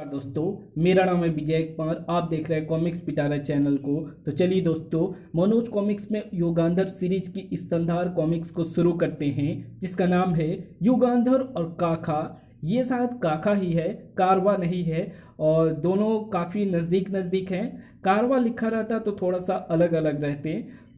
दोस्तों, मेरा नाम है विजय कुमार। आप देख रहे हैं कॉमिक्स पिटारा चैनल को। तो चलिए दोस्तों, मनोज कॉमिक्स में युगांधर सीरीज की स्तनधार कॉमिक्स को शुरू करते हैं, जिसका नाम है युगांधर और काका। ये शायद काका ही है, कारवा नहीं है। और दोनों काफ़ी नज़दीक नज़दीक हैं। कारवा लिखा रहता तो थोड़ा सा अलग अलग रहते,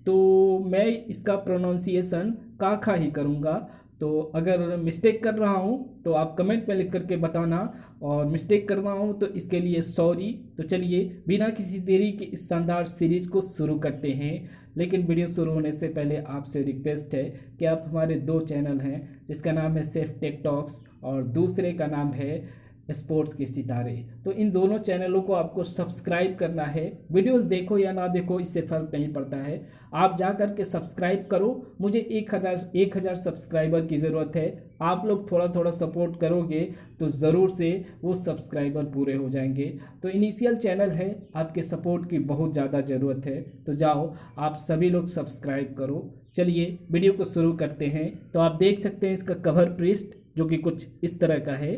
तो मैं इसका प्रोनाउंसिएशन काका ही करूँगा। तो अगर मिस्टेक कर रहा हूँ तो आप कमेंट में लिख करके बताना, और मिस्टेक कर रहा हूँ तो इसके लिए सॉरी। तो चलिए बिना किसी देरी के इस शानदार सीरीज को शुरू करते हैं। लेकिन वीडियो शुरू होने से पहले आपसे रिक्वेस्ट है कि आप हमारे दो चैनल हैं, जिसका नाम है सेफ टेक टॉक्स और दूसरे का नाम है स्पोर्ट्स के सितारे। तो इन दोनों चैनलों को आपको सब्सक्राइब करना है। वीडियोस देखो या ना देखो, इससे फ़र्क नहीं पड़ता है। आप जा कर के सब्सक्राइब करो। मुझे 1000 सब्सक्राइबर की ज़रूरत है। आप लोग थोड़ा थोड़ा सपोर्ट करोगे तो ज़रूर से वो सब्सक्राइबर पूरे हो जाएंगे। तो इनिशियल चैनल है, आपके सपोर्ट की बहुत ज़्यादा ज़रूरत है। तो जाओ आप सभी लोग सब्सक्राइब करो। चलिए वीडियो को शुरू करते हैं। तो आप देख सकते हैं इसका कवर पृष्ठ, जो कि कुछ इस तरह का है।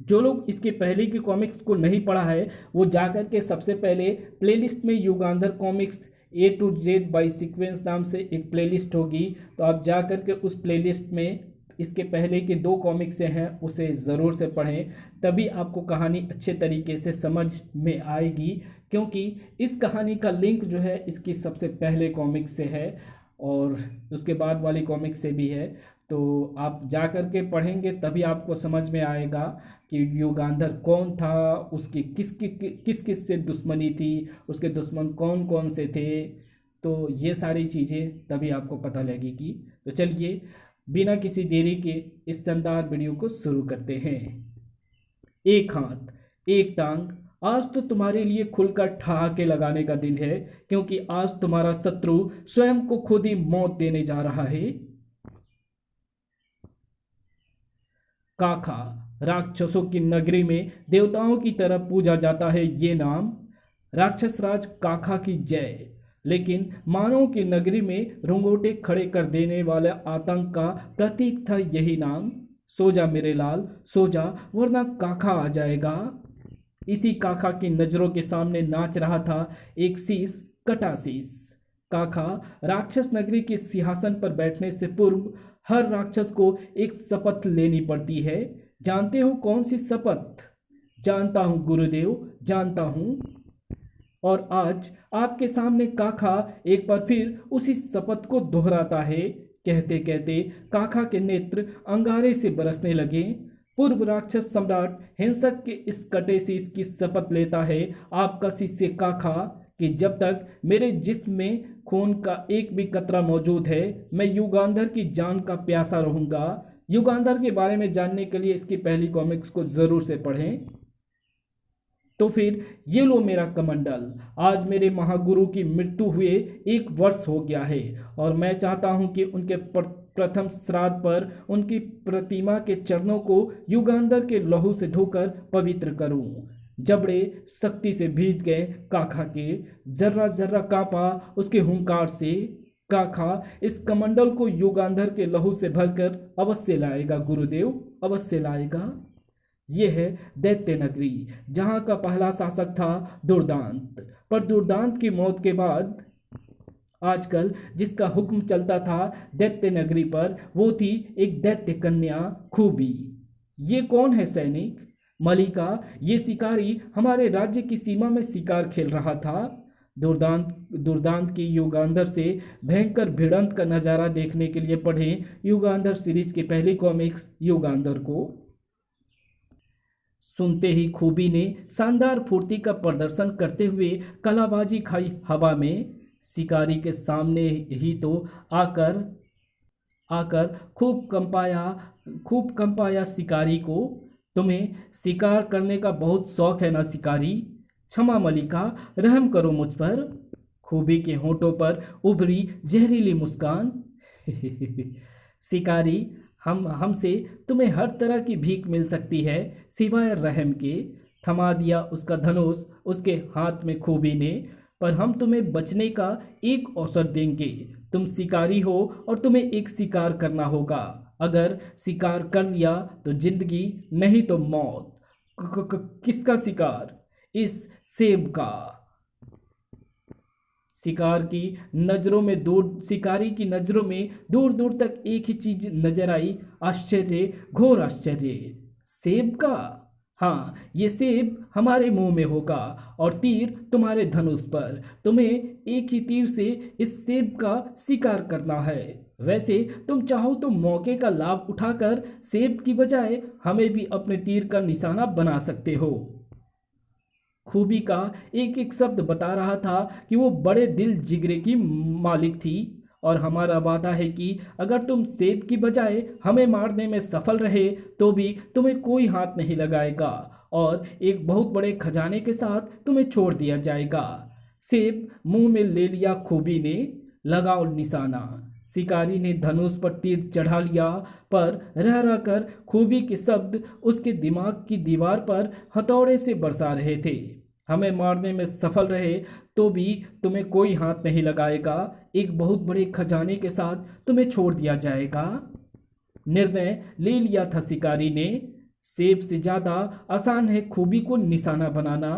जो लोग इसके पहले की कॉमिक्स को नहीं पढ़ा है, वो जाकर के सबसे पहले प्लेलिस्ट में Yugandhar comics A to Z by sequence नाम से एक प्लेलिस्ट होगी। तो आप जाकर के उस प्लेलिस्ट में इसके पहले के दो कॉमिक्स हैं, उसे ज़रूर से पढ़ें। तभी आपको कहानी अच्छे तरीके से समझ में आएगी, क्योंकि इस कहानी का लिंक जो है इसकी सबसे पहले कॉमिक्स से है और उसके बाद वाली कॉमिक्स से भी है। तो आप जा कर के पढ़ेंगे तभी आपको समझ में आएगा कि युगांधर कौन था, उसकी किस किस से दुश्मनी थी, उसके दुश्मन कौन कौन से थे। तो ये सारी चीज़ें तभी आपको पता लगेगी। तो चलिए बिना किसी देरी के इस शानदार वीडियो को शुरू करते हैं। एक हाथ एक टांग, आज तो तुम्हारे लिए खुलकर ठहाके लगाने का दिन है, क्योंकि आज तुम्हारा शत्रु स्वयं को खुद ही मौत देने जा रहा है। काका, राक्षसों की नगरी में देवताओं की तरह पूजा जाता है ये नाम। राक्षस राज काका की जय। लेकिन मानव की नगरी में रोंगोटे खड़े कर देने वाले आतंक का प्रतीक था यही नाम। सो जा मेरे लाल, सो जा, वरना काका आ जाएगा। इसी काका की नजरों के सामने नाच रहा था एक शीश, कटा शीश। काका, राक्षस नगरी के सिंहासन पर बैठने से पूर्व हर राक्षस को एक शपथ लेनी पड़ती है। जानते हो कौन सी शपथ? जानता हूं गुरुदेव, जानता हूं। और आज आपके सामने काका एक बार फिर उसी शपथ को दोहराता है। कहते कहते काका के नेत्र अंगारे से बरसने लगे। पूर्व राक्षस सम्राट हिंसक के इस कटे शीश की शपथ लेता है आपका शिष्य काका, कि जब तक मेरे जिस्म में खून का एक भी कतरा मौजूद है, मैं युगांधर की जान का प्यासा रहूंगा। युगांधर के बारे में जानने के लिए इसकी पहली कॉमिक्स को जरूर से पढ़ें। तो फिर ये लो मेरा कमंडल, आज मेरे महागुरु की मृत्यु हुए 1 वर्ष हो गया है, और मैं चाहता हूं कि उनके प्रथम श्राद्ध पर उनकी प्रतिमा के चरणों को युगांधर के लहू से धोकर पवित्र करूं। जबड़े शक्ति से भीज गए काका के, जर्रा जर्रा कांपा उसके हुंकार से। काका इस कमंडल को युगांधर के लहू से भरकर अवश्य लाएगा गुरुदेव, अवश्य लाएगा। ये है दैत्य नगरी, जहाँ का पहला शासक था दुर्दांत। पर दुर्दांत की मौत के बाद आजकल जिसका हुक्म चलता था दैत्य नगरी पर, वो थी एक दैत्य कन्या खूबी। ये कौन है सैनिक? मलिका, ये शिकारी हमारे राज्य की सीमा में शिकार खेल रहा था। दुर्दांत की युगांधर से भयंकर भिड़ंत का नज़ारा देखने के लिए पढ़ें युगांधर सीरीज की पहली कॉमिक्स युगांधर को। सुनते ही खूबी ने शानदार फुर्ती का प्रदर्शन करते हुए कलाबाजी खाई हवा में। शिकारी के सामने ही तो आकर आकर खूब कंपाया शिकारी को। तुम्हें शिकार करने का बहुत शौक है ना शिकारी? क्षमा मलिका, रहम करो मुझ पर। खूबी के होठों पर उभरी जहरीली मुस्कान। शिकारी, हमसे तुम्हें हर तरह की भीख मिल सकती है सिवाय रहम के। थमा दिया उसका धनुष उसके हाथ में खूबी ने। पर हम तुम्हें बचने का एक अवसर देंगे। तुम शिकारी हो और तुम्हें एक शिकार करना होगा। अगर शिकार कर लिया तो जिंदगी, नहीं तो मौत। किसका शिकार? इस सेब का। शिकारी की नजरों में दूर दूर तक एक ही चीज नजर आई, आश्चर्य, घोर आश्चर्य। सेब का? हाँ, ये सेब हमारे मुंह में होगा और तीर तुम्हारे धनुष पर। तुम्हें एक ही तीर से इस सेब का शिकार करना है। वैसे तुम चाहो तो मौके का लाभ उठाकर सेब की बजाय हमें भी अपने तीर का निशाना बना सकते हो। खूबी का एक एक शब्द बता रहा था कि वो बड़े दिल जिगरे की मालिक थी, और हमारा वादा है कि अगर तुम सेब की बजाय हमें मारने में सफल रहे तो भी तुम्हें कोई हाथ नहीं लगाएगा और एक बहुत बड़े खजाने के साथ तुम्हें छोड़ दिया जाएगा। सेब मुंह में ले लिया खूबी ने। लगाओ निशाना। शिकारी ने धनुष पर तीर चढ़ा लिया, पर रह रह कर खूबी के शब्द उसके दिमाग की दीवार पर हथौड़े से बरसा रहे थे। हमें मारने में सफल रहे तो भी तुम्हें कोई हाथ नहीं लगाएगा। एक बहुत बड़े खजाने के साथ तुम्हें छोड़ दिया जाएगा। निर्णय ले लिया था शिकारी ने। सेब से ज्यादा आसान है खूबी को निशाना बनाना।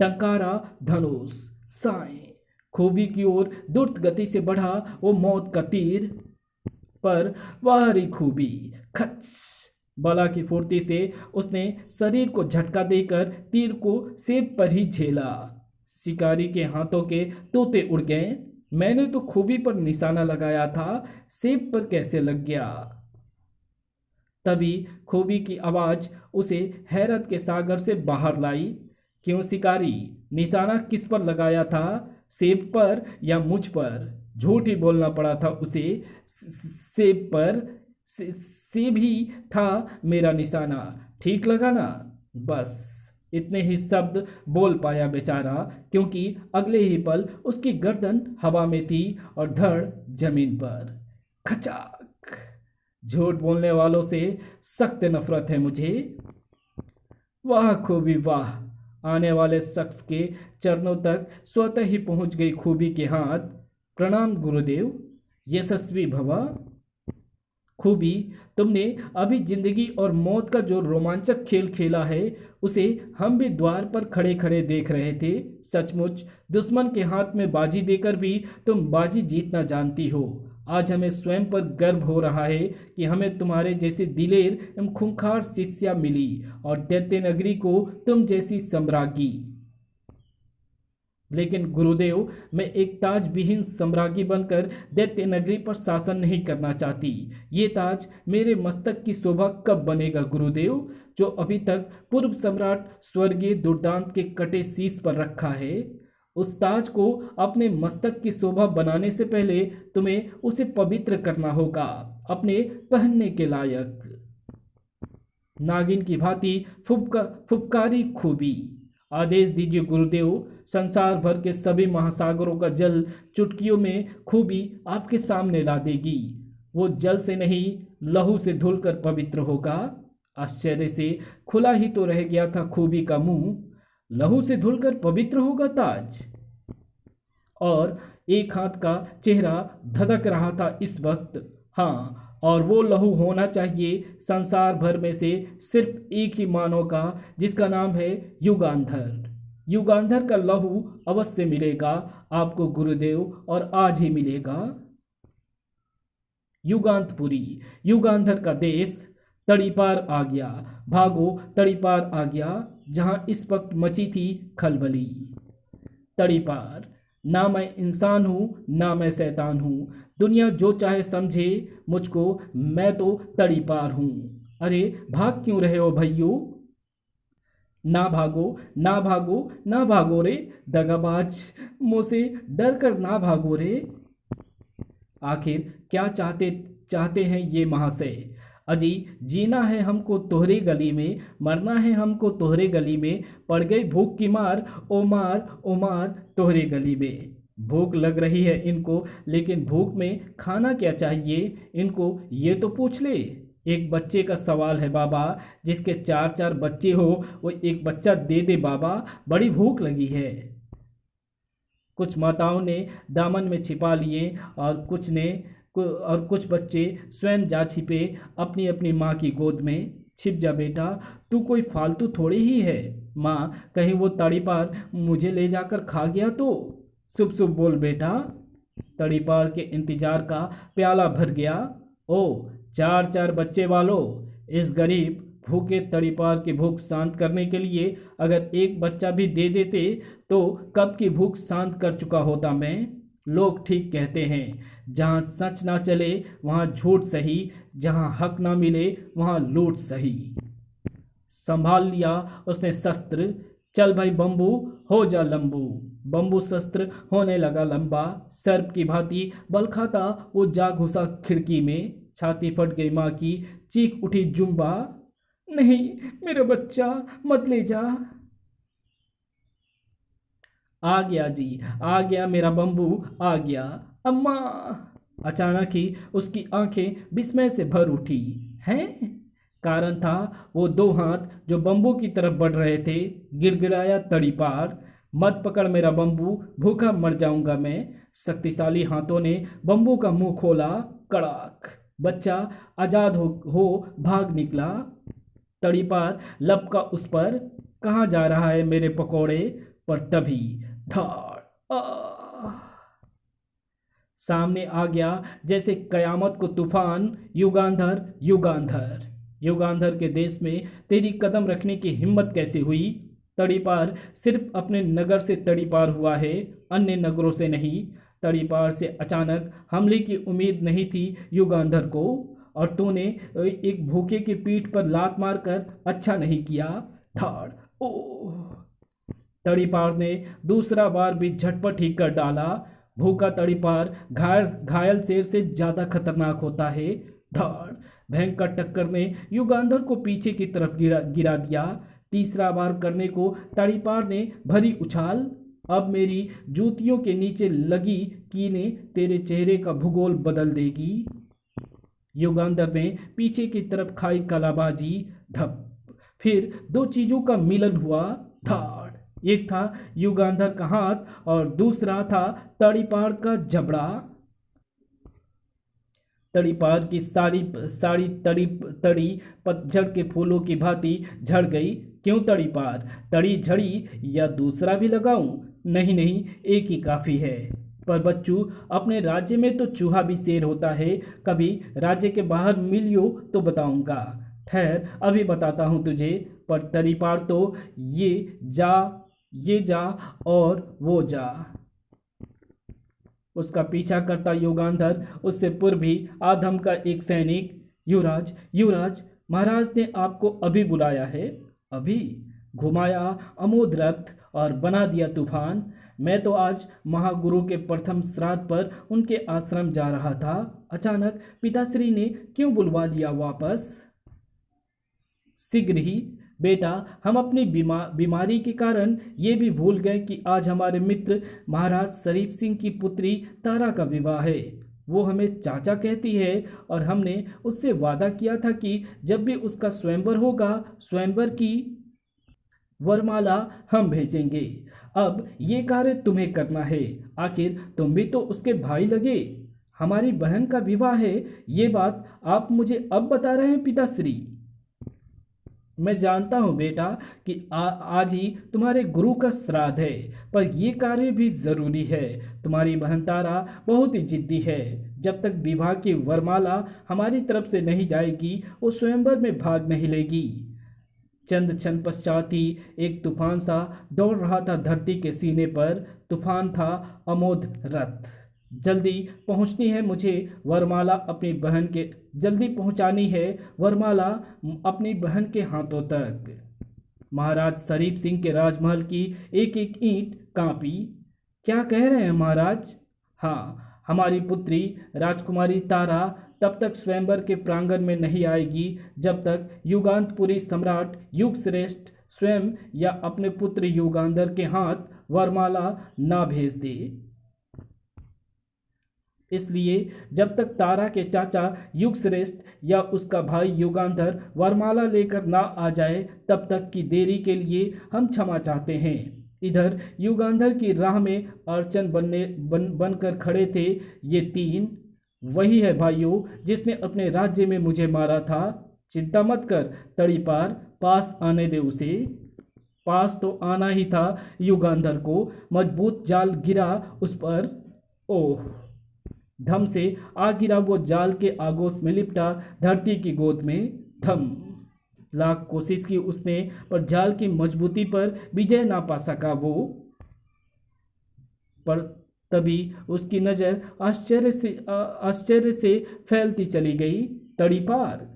टंकारा धनुष, साएं। खूबी की ओर द्रुत गति से बढ़ा वो मौत का तीर, पर बाहरी खूबी, खच। बला की फुर्ती से उसने शरीर को झटका देकर तीर को सेब पर ही झेला। शिकारी के हाथों के तोते उड़ गए। मैंने तो खूबी पर निशाना लगाया था, सेब पर कैसे लग गया? तभी खूबी की आवाज उसे हैरत के सागर से बाहर लाई। क्यों शिकारी, निशाना किस पर लगाया था? सेब पर या मुझ पर? झूठ ही बोलना पड़ा था उसे। सेब पर। सेब ही था मेरा निशाना, ठीक लगा ना? बस इतने ही शब्द बोल पाया बेचारा, क्योंकि अगले ही पल उसकी गर्दन हवा में थी और धड़ जमीन पर। खचाक। झूठ बोलने वालों से सख्त नफरत है मुझे। वाह खूबी वाह। आने वाले शख्स के चरणों तक स्वतः ही पहुंच गई खूबी के हाथ। प्रणाम गुरुदेव, यशस्वी भवा। खूबी, तुमने अभी जिंदगी और मौत का जो रोमांचक खेल खेला है उसे हम भी द्वार पर खड़े खड़े देख रहे थे। सचमुच दुश्मन के हाथ में बाजी देकर भी तुम बाजी जीतना जानती हो। आज हमें स्वयं पर गर्व हो रहा है कि हमें तुम्हारे जैसे दिलेर एवं खूंखार शिष्या मिली और दैत्य नगरी को तुम जैसी सम्राज्ञी। लेकिन गुरुदेव, मैं एक ताज विहीन सम्राज्ञी बनकर दैत्य नगरी पर शासन नहीं करना चाहती। ये ताज मेरे मस्तक की शोभा कब बनेगा गुरुदेव, जो अभी तक पूर्व सम्राट स्वर्गीय दुर्दांत के कटे शीश पर रखा है? उस ताज को अपने मस्तक की शोभा बनाने से पहले तुम्हें उसे पवित्र करना होगा, अपने पहनने के लायक। नागिन की भांति फुफकारी खूबी। आदेश दीजिए गुरुदेव। संसार भर के सभी महासागरों का जल चुटकियों में खूबी आपके सामने ला देगी। वो जल से नहीं, लहू से धुलकर पवित्र होगा। आश्चर्य से खुला ही तो रह गया था खूबी का मुंह। लहू से धुलकर पवित्र होगा ताज? और एक हाथ का चेहरा धधक रहा था इस वक्त। हाँ, और वो लहू होना चाहिए संसार भर में से सिर्फ एक ही मानव का, जिसका नाम है युगांधर। युगांधर का लहू अवश्य मिलेगा आपको गुरुदेव, और आज ही मिलेगा। युगांतपुरी, युगांधर का देश। तड़ीपार आ गया, भागो तड़ीपार आ गया, जहां इस वक्त मची थी खलबली। तड़ीपार। ना मैं इंसान हूँ ना मैं शैतान हूँ, दुनिया जो चाहे समझे मुझको, मैं तो तड़ीपार हूँ। अरे भाग क्यों रहे हो भैयो? ना भागो ना भागो ना भागो रे दगाबाज, मुझसे डर कर ना भागो रे। आखिर क्या चाहते चाहते हैं ये महाशय? अजी जीना है हमको तोहरे गली में, मरना है हमको तोहरे गली में, पड़ गई भूख की मार ओ मार तोहरे गली में। भूख लग रही है इनको, लेकिन भूख में खाना क्या चाहिए इनको ये तो पूछ ले। एक बच्चे का सवाल है बाबा, जिसके 4 बच्चे हो वो एक बच्चा दे दे बाबा, बड़ी भूख लगी है। कुछ माताओं ने दामन में छिपा लिए और कुछ बच्चे स्वयं जा छिपे अपनी अपनी माँ की गोद में। छिप जा बेटा, तू कोई फालतू थोड़ी ही है। माँ, कहीं वो तड़ीपार मुझे ले जाकर खा गया तो। शुभ शुभ बोल बेटा। तड़ीपार के इंतजार का प्याला भर गया। ओ, चार चार बच्चे वालों, इस गरीब भूखे तड़ीपार की भूख शांत करने के लिए अगर एक बच्चा भी दे देते तो कब की भूख शांत कर चुका होता मैं। लोग ठीक कहते हैं, जहाँ सच ना चले वहाँ झूठ सही, जहाँ हक ना मिले वहाँ लूट सही। संभाल लिया उसने शस्त्र। चल भाई बम्बू, हो जा लंबू। बम्बू शस्त्र होने लगा लंबा, सर्प की भांति बल खाता वो जा घुसा खिड़की में। छाती फट गई माँ की, चीख उठी जुम्बा, नहीं मेरा बच्चा मत ले जा। आ गया जी, आ गया मेरा बम्बू, आ गया अम्मा। अचानक ही उसकी आंखें विस्मय से भर उठी। हैं? कारण था वो दो हाथ जो बम्बू की तरफ बढ़ रहे थे। गिड़गिड़ाया तड़ीपार, मत पकड़ मेरा बम्बू, भूखा मर जाऊंगा मैं। शक्तिशाली हाथों ने बम्बू का मुंह खोला। कड़ाक, बच्चा आजाद हो भाग निकला। तड़ीपार लपका उस पर, कहाँ जा रहा है मेरे पकोड़े। पर तभी धाड़, सामने आ गया जैसे कयामत को तूफान। युगांधर, युगांधर, युगांधर के देश में तेरी कदम रखने की हिम्मत कैसे हुई। तड़ीपार सिर्फ अपने नगर से तड़ीपार हुआ है, अन्य नगरों से नहीं। तड़ीपार से अचानक हमले की उम्मीद नहीं थी युगांधर को, और तूने एक भूखे की पीठ पर लात मारकर अच्छा नहीं किया। धाड़, ओह। तड़ीपार ने दूसरा बार भी झटपट ही कर डाला। भूखा तड़ीपार घायल शेर से ज्यादा खतरनाक होता है। धाड़, भयंकर टक्कर ने युगांधर को पीछे की तरफ गिरा दिया। तीसरा बार करने को तड़ीपार ने भरी उछाल। अब मेरी जूतियों के नीचे लगी कीलें तेरे चेहरे का भूगोल बदल देगी। युगांधर ने पीछे की तरफ खाई कलाबाजी। धप, फिर दो चीजों का मिलन हुआ। धाड़, एक था युगांधर का हाथ और दूसरा था तड़ीपार का जबड़ा। तड़ीपार की सारी साड़ी तड़ी पतझड़ के फूलों की भांति झड़ गई। क्यों तड़ीपार, तड़ी झड़ी या दूसरा भी लगाऊं। नहीं नहीं, एक ही काफी है। पर बच्चू, अपने राज्य में तो चूहा भी शेर होता है, कभी राज्य के बाहर मिलियो तो बताऊंगा। ठहर, अभी बताता हूं तुझे। पर तड़ीपार तो ये जा और वो जा। उसका पीछा करता युगांधर उससे पूर्व ही आधम का एक सैनिक, युवराज, युवराज, महाराज ने आपको अभी बुलाया है। अभी? घुमाया अमोद रथ और बना दिया तूफान। मैं तो आज महागुरु के प्रथम श्राद्ध पर उनके आश्रम जा रहा था, अचानक पिताश्री ने क्यों बुलवा लिया वापस। शीघ्र ही बेटा, हम अपनी बीमारी के कारण ये भी भूल गए कि आज हमारे मित्र महाराज शरीफ सिंह की पुत्री तारा का विवाह है। वो हमें चाचा कहती है और हमने उससे वादा किया था कि जब भी उसका स्वयंवर होगा, स्वयंवर की वरमाला हम भेजेंगे। अब ये कार्य तुम्हें करना है, आखिर तुम भी तो उसके भाई लगे। हमारी बहन का विवाह है, ये बात आप मुझे अब बता रहे हैं पिताश्री। मैं जानता हूँ बेटा कि आज ही तुम्हारे गुरु का श्राद्ध है, पर यह कार्य भी जरूरी है। तुम्हारी बहन तारा बहुत ही जिद्दी है। जब तक विवाह की वरमाला हमारी तरफ से नहीं जाएगी, वो स्वयंवर में भाग नहीं लेगी। चंद क्षण पश्चात ही एक तूफान सा दौड़ रहा था धरती के सीने पर। तूफान था अमोद रथ। जल्दी पहुंचनी है मुझे वरमाला अपनी बहन के जल्दी पहुंचानी है वरमाला अपनी बहन के हाथों तक। महाराज शरीफ सिंह के राजमहल की एक एक ईंट कांपी। क्या कह रहे हैं महाराज? हाँ, हमारी पुत्री राजकुमारी तारा तब तक स्वयंवर के प्रांगण में नहीं आएगी जब तक युगांतपुरी सम्राट युगश्रेष्ठ स्वयं या अपने पुत्र युगांधर के हाथ वरमाला ना भेज दे। इसलिए जब तक तारा के चाचा युगश्रेष्ठ या उसका भाई युगांधर वरमाला लेकर ना आ जाए, तब तक की देरी के लिए हम क्षमा चाहते हैं। इधर युगांधर की राह में अड़चन बनकर खड़े थे ये तीन। वही है भाइयों जिसने अपने राज्य में मुझे मारा था। चिंता मत कर तड़ीपार, पास आने दे उसे। पास तो आना ही था युगांधर को। मजबूत जाल गिरा उस पर। ओह! धम से आ गिरा वो जाल के आगोश में लिपटा धरती की गोद में। धम! लाख कोशिश की उसने, पर जाल की मजबूती पर विजय ना पा सका वो। पर तभी उसकी नजर आश्चर्य से फैलती चली गई। तड़ीपार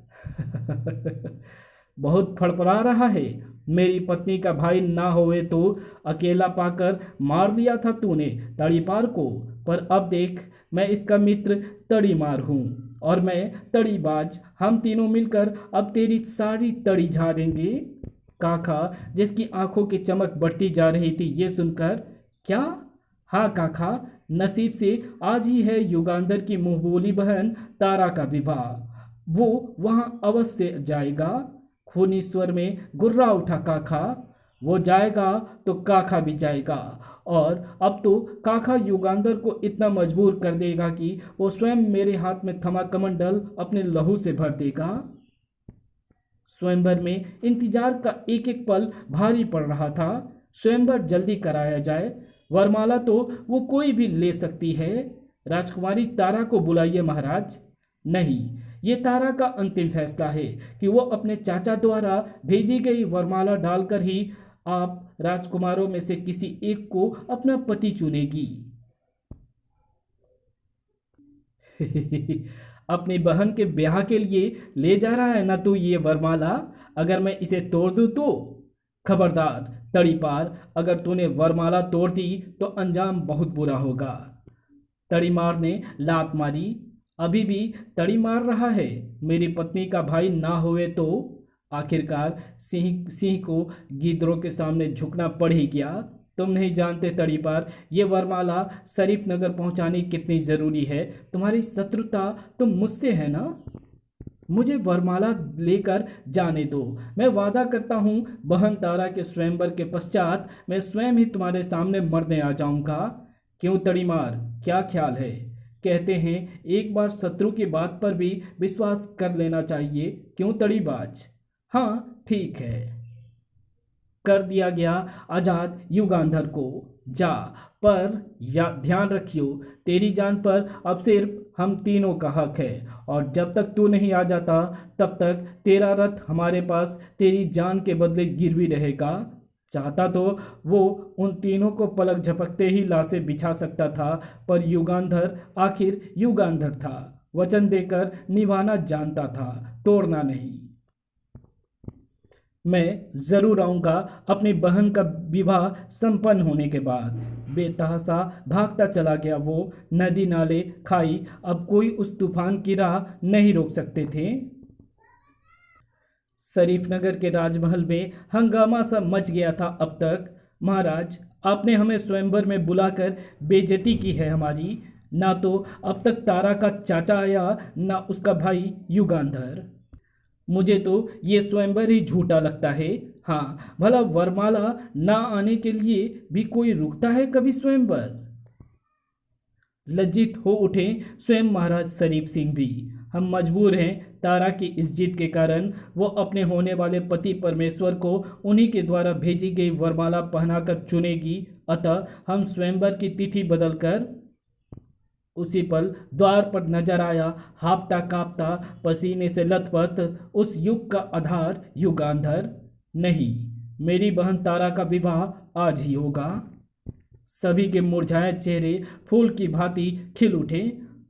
बहुत फड़फड़ा रहा है। मेरी पत्नी का भाई ना होवे तो अकेला पाकर मार दिया था तूने तड़ीपार को। पर अब देख, मैं इसका मित्र तड़ीमार हूँ और मैं तड़ीबाज। हम तीनों मिलकर अब तेरी सारी तड़ी झाड़ेंगे। काका, जिसकी आंखों की चमक बढ़ती जा रही थी, ये सुनकर, क्या? हाँ काका, नसीब से आज ही है युगांधर की मुंहबोली बहन तारा का विवाह। वो वहां अवश्य जाएगा। खूनी स्वर में गुर्रा उठा काका। वो जाएगा तो काका भी जाएगा। और अब तो काका युगांधर को इतना मजबूर कर देगा कि वो स्वयं मेरे हाथ में थमा कमंडल अपने लहू से भर देगा। स्वयंवर में इंतजार का एक एक पल भारी पड़ रहा था। स्वयंवर जल्दी कराया जाए। वरमाला तो वो कोई भी ले सकती है। राजकुमारी तारा को बुलाइए महाराज। नहीं, ये तारा का अंतिम फैसला है कि वो अपने चाचा द्वारा भेजी गई वरमाला डालकर ही आप राजकुमारों में से किसी एक को अपना पति चुनेगी। अपनी बहन के ब्याह के लिए ले जा रहा है ना तू ये वरमाला? अगर मैं इसे तोड़ दूं तो? खबरदार तड़ीपार, अगर तूने वरमाला तोड़ दी तो अंजाम बहुत बुरा होगा। तड़ीमार ने लात मारी। अभी भी तड़ी मार रहा है। मेरी पत्नी का भाई ना होवे तो? आखिरकार सिंह सिंह को गिद्धों के सामने झुकना पड़ ही गया। तुम नहीं जानते तड़ीपार, ये वरमाला शरीफ नगर पहुंचानी कितनी जरूरी है। तुम्हारी शत्रुता तो मुझसे है ना? मुझे वरमाला लेकर जाने दो। मैं वादा करता हूँ बहन तारा के स्वयंवर के पश्चात मैं स्वयं ही तुम्हारे सामने मरने आ जाऊंगा। क्यों तड़ीमार, क्या ख्याल है? कहते हैं एक बार शत्रु की बात पर भी विश्वास कर लेना चाहिए। क्यों तड़ीबाज? हाँ ठीक है। कर दिया गया आजाद युगांधर को। जा, पर या ध्यान रखियो, तेरी जान पर अब सिर्फ हम तीनों का हक है। और जब तक तू नहीं आ जाता तब तक तेरा रथ हमारे पास तेरी जान के बदले गिरवी रहेगा। चाहता तो वो उन तीनों को पलक झपकते ही लाशें बिछा सकता था, पर युगांधर आखिर युगांधर था। वचन देकर निभाना जानता था, तोड़ना नहीं। मैं जरूर आऊंगा अपनी बहन का विवाह संपन्न होने के बाद। बेतहाशा भागता चला गया वो। नदी नाले खाई, अब कोई उस तूफान की राह नहीं रोक सकते थे। शरीफ नगर के राजमहल में हंगामा सा मच गया था अब तक। महाराज, आपने हमें स्वयंवर में बुलाकर बेइज्जती की है हमारी। ना तो अब तक तारा का चाचा आया, ना उसका भाई युगांधर। मुझे तो ये स्वयंवर ही झूठा लगता है। हाँ, भला वरमाला ना आने के लिए भी कोई रुकता है कभी स्वयंवर? लज्जित हो उठे स्वयं महाराज शरीफ सिंह भी। हम मजबूर हैं तारा की इस जिद के कारण। वो अपने होने वाले पति परमेश्वर को उन्हीं के द्वारा भेजी गई वरमाला पहनाकर चुनेगी। अतः हम स्वयंवर की तिथि बदलकर। उसी पल द्वार पर नजर आया हांफता कांपता पसीने से लथपथ उस युग का आधार युगांधर। नहीं, मेरी बहन तारा का विवाह आज ही होगा। सभी के मुरझाए चेहरे फूल की भांति खिल उठे।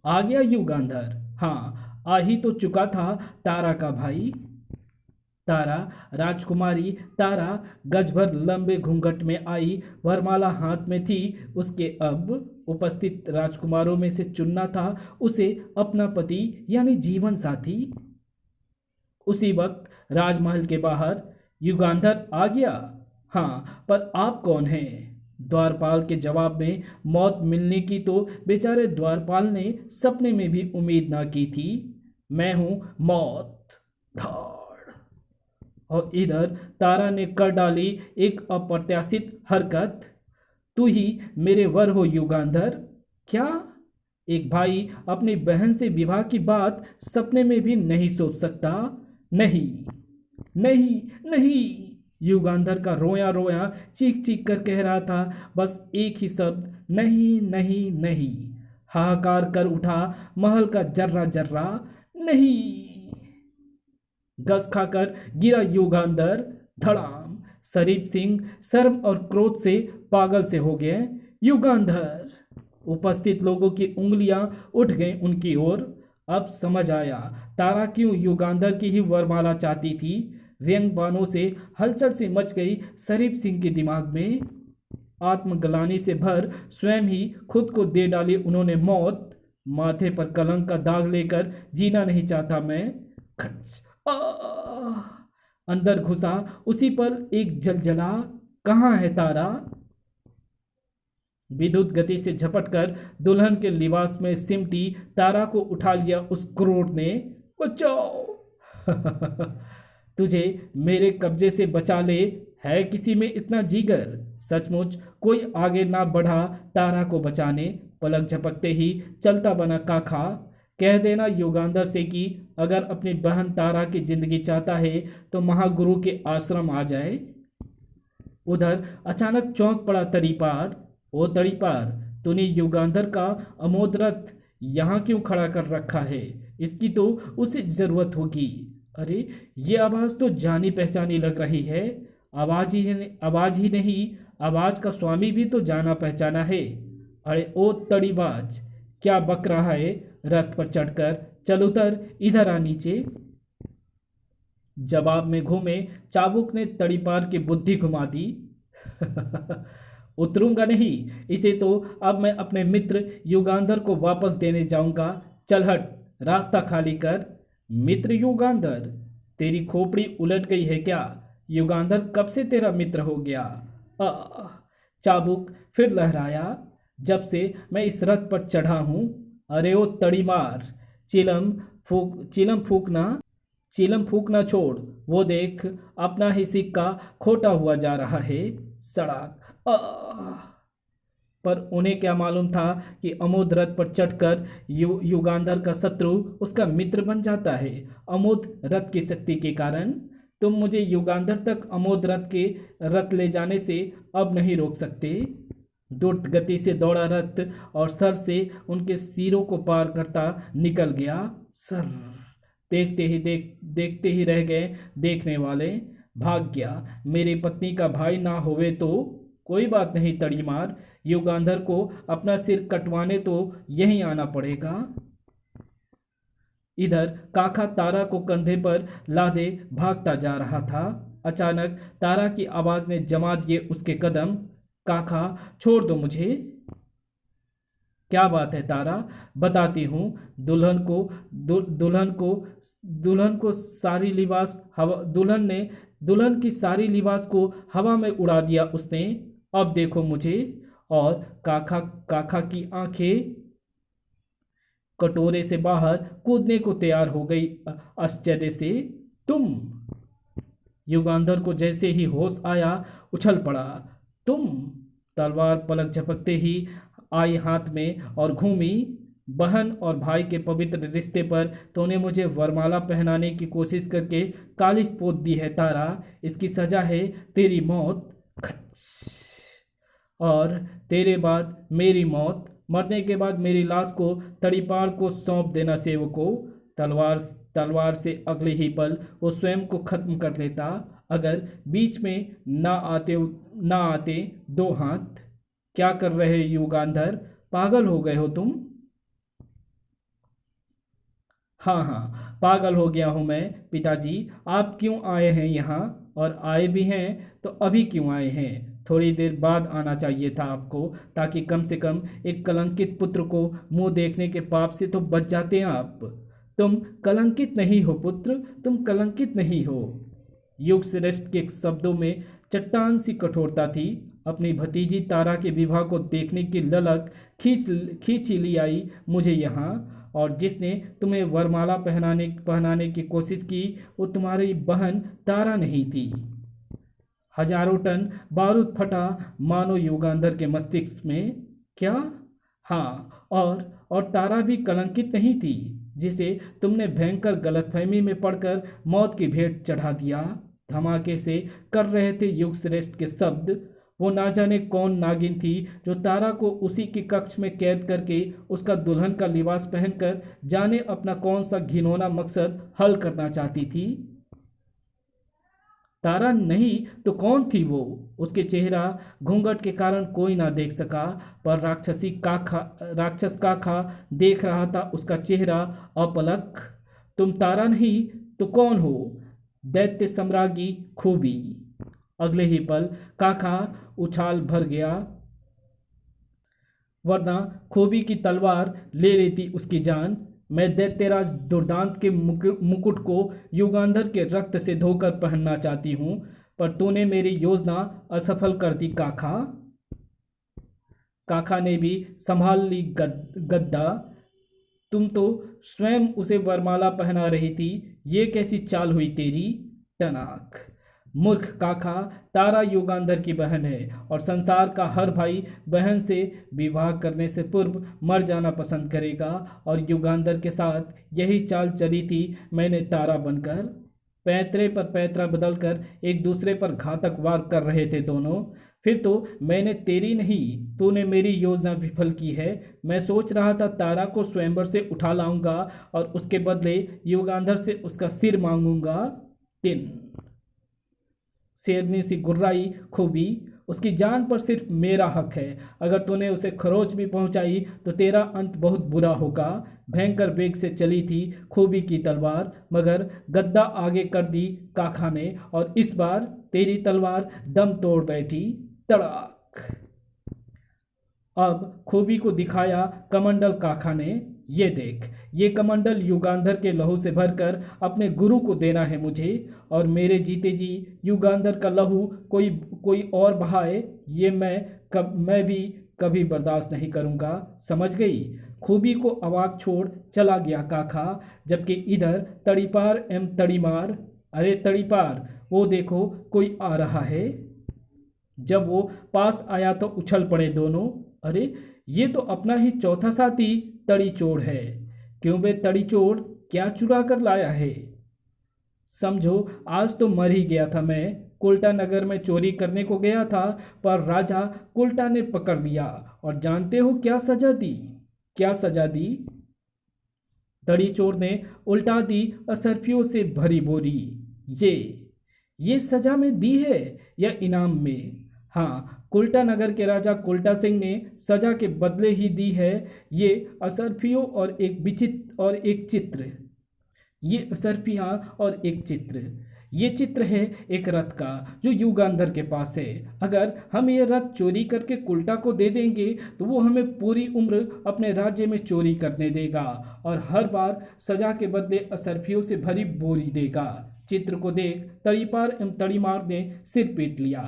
आ गया युगांधर। हाँ, आ ही तो चुका था तारा का भाई। तारा, राजकुमारी तारा गजभर लंबे घूंघट में आई। वरमाला हाथ में थी उसके। अब उपस्थित राजकुमारों में से चुनना था उसे अपना पति यानी जीवन साथी। उसी वक्त राजमहल के बाहर युगांधर आ गया। हाँ, पर आप कौन हैं? द्वारपाल के जवाब में मौत मिलने की तो बेचारे द्वारपाल ने सपने में भी उम्मीद ना की थी। मैं हूं मौत। धाड़। और इधर तारा ने कर डाली एक अप्रत्याशित हरकत। तू ही मेरे वर हो युगांधर? क्या? एक भाई अपनी बहन से विवाह की बात सपने में भी नहीं सोच सकता? नहीं, नहीं, नहीं। युगांधर का रोया रोया चीख चीख कर कह रहा था बस एक ही शब्द, नहीं, नहीं, नहीं। हाहाकार कर उठा महल का जर्रा जर्रा। नहीं। गस खाकर गिरा युगांधर धड़ाम। शरीफ सिंह शर्म और क्रोध से पागल से हो गए। युगांधर। उपस्थित लोगों की उंगलियां उठ गईं उनकी ओर। अब समझ आया तारा क्यों युगांधर की ही वरमाला चाहती थी। व्यंग बाणों से हलचल सी मच गई शरीफ सिंह के दिमाग में। आत्मग्लानि से भर स्वयं ही खुद को दे डाली उन्होंने मौत। माथे पर कलंक का दाग लेकर जीना नहीं चाहता मैं। खच। अंदर घुसा उसी पल एक जलजला। कहाँ है तारा? विद्युत गति से झपटकर दुल्हन के लिबास में सिमटी तारा को उठा लिया उस क्रूर ने। बचाओ। तुझे मेरे कब्जे से बचा ले। है किसी में इतना जिगर? सचमुच कोई आगे ना बढ़ा तारा को बचाने। पलक झपकते ही चलता बना काका। कह देना युगांधर से कि अगर अपनी बहन तारा की जिंदगी चाहता है तो महागुरु के आश्रम आ जाए। उधर अचानक चौंक पड़ा तड़ीपार। ओ तड़ीपार, तूने युगांधर का अमोद रथ यहाँ क्यों खड़ा कर रखा है? इसकी तो उसे जरूरत होगी। अरे ये आवाज तो जानी पहचानी लग रही है। आवाज ही नहीं, आवाज का स्वामी भी तो जाना पहचाना है। अरे ओ तड़ीबाज, क्या बक रहा है? रथ पर चढ़कर चल उतर, इधर आ नीचे। जवाब में घूमे चाबुक ने तड़ीपार की बुद्धि घुमा दी। उतरूंगा नहीं, इसे तो अब मैं अपने मित्र युगांधर को वापस देने जाऊंगा। चल हट, रास्ता खाली कर। मित्र युगांधर? तेरी खोपड़ी उलट गई है क्या? युगांधर कब से तेरा मित्र हो गया? चाबुक फिर लहराया। जब से मैं इस रथ पर चढ़ा हूं। अरे ओ तड़ीमार, चिलम फूकना छोड़। वो देख अपना ही सिक्का खोटा हुआ जा रहा है। सड़क। पर उन्हें क्या मालूम था कि अमोद रथ पर चढ़कर युगांधर का शत्रु उसका मित्र बन जाता है अमोद रथ की शक्ति के कारण। तुम मुझे युगांधर तक अमोद रथ ले जाने से अब नहीं रोक सकते। द्रुत गति से दौड़ा रथ और सर से उनके सिरों को पार करता निकल गया। सर। देखते ही रह गए देखने वाले। भाग गया। मेरी पत्नी का भाई ना होवे तो कोई बात नहीं तड़ीमार, युगांधर को अपना सिर कटवाने तो यहीं आना पड़ेगा। इधर काका तारा को कंधे पर लादे भागता जा रहा था। अचानक तारा की आवाज ने जमा दिए उसके कदम। काका छोड़ दो मुझे। क्या बात है तारा? बताती हूँ। दुल्हन को सारी लिबास हवा दुल्हन की सारी लिबास को हवा में उड़ा दिया उसने। अब देखो मुझे। और काका की आंखें कटोरे से बाहर कूदने को तैयार हो गई आश्चर्य से। तुम? युगांधर को जैसे ही होश आया उछल पड़ा। तुम? तलवार पलक झपकते ही आई हाथ में और घूमी। बहन और भाई के पवित्र रिश्ते पर तूने मुझे वरमाला पहनाने की कोशिश करके कालिख पोत दी है तारा। इसकी सजा है तेरी मौत। खच। और तेरे बाद मेरी मौत। मरने के बाद मेरी लाश को तड़ीपार को सौंप देना सेवकों। तलवार से अगले ही पल वो स्वयं को खत्म कर देता अगर बीच में ना आते दो हाथ। क्या कर रहे युगांधर? पागल हो गए हो तुम? हाँ, पागल हो गया हूँ मैं। पिताजी, आप क्यों आए हैं यहाँ? और आए भी हैं तो अभी क्यों आए हैं? थोड़ी देर बाद आना चाहिए था आपको, ताकि कम से कम एक कलंकित पुत्र को मुंह देखने के पाप से तो बच जाते हैं आप। तुम कलंकित नहीं हो पुत्र, तुम कलंकित नहीं हो। युग श्रेष्ठ के शब्दों में चट्टान सी कठोरता थी। अपनी भतीजी तारा के विवाह को देखने की ललक खींच ही ली आई मुझे यहाँ। और जिसने तुम्हें वरमाला पहनाने की कोशिश की वो तुम्हारी बहन तारा नहीं थी। हजारों टन बारूद फटा मानो युगांधर के मस्तिष्क में। क्या? हाँ, और तारा भी कलंकित नहीं थी। जिसे तुमने भयंकर गलतफहमी में पड़कर मौत की भेंट चढ़ा दिया। धमाके से कर रहे थे युग श्रेष्ठ के शब्द। वो ना जाने कौन नागिन थी जो तारा को उसी के कक्ष में कैद करके उसका दुल्हन का लिबास पहनकर जाने अपना कौन सा घिनौना मकसद हल करना चाहती थी। तारा नहीं तो कौन थी वो? उसके चेहरा घूंघट के कारण कोई ना देख सका, पर राक्षस काका देख रहा था उसका चेहरा अपलक। तुम तारा नहीं तो कौन हो? दैत्य सम्राज्ञी खूबी। अगले ही पल काका उछाल भर गया, वरना खूबी की तलवार ले लेती उसकी जान। मैं दैत्यराज दुर्दांत के मुकुट को युगांधर के रक्त से धोकर पहनना चाहती हूँ, पर तूने मेरी योजना असफल कर दी काका। काका ने भी संभाल ली गद्दा। तुम तो स्वयं उसे वरमाला पहना रही थी, ये कैसी चाल हुई तेरी? टनाक। मूर्ख काका, तारा युगांधर की बहन है और संसार का हर भाई बहन से विवाह करने से पूर्व मर जाना पसंद करेगा, और युगांधर के साथ यही चाल चली थी। मैंने तारा बनकर पैतरे पर पैतरा बदलकर एक दूसरे पर घातक वार कर रहे थे दोनों। फिर तो मैंने तेरी नहीं, तूने मेरी योजना विफल की है। मैं सोच रहा था तारा को स्वयंवर से उठा लाऊंगा और उसके बदले युगांधर से उसका सिर मांगूंगा। टिन। शेरनी सी गुर्राई खूबी। उसकी जान पर सिर्फ मेरा हक है। अगर तूने उसे खरोच भी पहुंचाई तो तेरा अंत बहुत बुरा होगा। भयंकर वेग से चली थी खूबी की तलवार, मगर गद्दा आगे कर दी काका ने, और इस बार तेरी तलवार दम तोड़ बैठी। तड़ाक। अब खूबी को दिखाया कमंडल काका ने। ये देख, ये कमंडल युगांधर के लहू से भरकर अपने गुरु को देना है मुझे, और मेरे जीते जी युगांधर का लहू कोई और बहाए, ये मैं भी कभी बर्दाश्त नहीं करूंगा। समझ गई? खूबी को अवाक छोड़ चला गया काका, जबकि इधर तड़ीपार एवं तड़ीमार। अरे तड़ीपार, वो देखो कोई आ रहा है। जब वो पास आया तो उछल पड़े दोनों। अरे ये तो अपना ही चौथा साथी तड़ीचोड़ है। क्यों बे तड़ीचोड़, क्या चुरा कर लाया है? समझो आज तो मर ही गया था मैं। कुल्टा नगर में चोरी करने को गया था, पर राजा कुल्टा ने पकड़ लिया, और जानते हो क्या सजा दी? क्या सजा दी? तड़ीचोड़ ने उल्टा दी असरफियों से भरी बोरी। ये सजा में दी है या इनाम में? हाँ, कुल्टा नगर के राजा कुल्टा सिंह ने सजा के बदले ही दी है। ये असरफियों और एक चित्र। ये असरफियाँ और एक चित्र। ये चित्र है एक रथ का जो युगांधर के पास है। अगर हम ये रथ चोरी करके कुल्टा को दे देंगे तो वो हमें पूरी उम्र अपने राज्य में चोरी करने देगा, और हर बार सजा के बदले असरफियों से भरी बोरी देगा। चित्र को देख तड़ीपार एवं तड़ीमार ने सिर पीट लिया।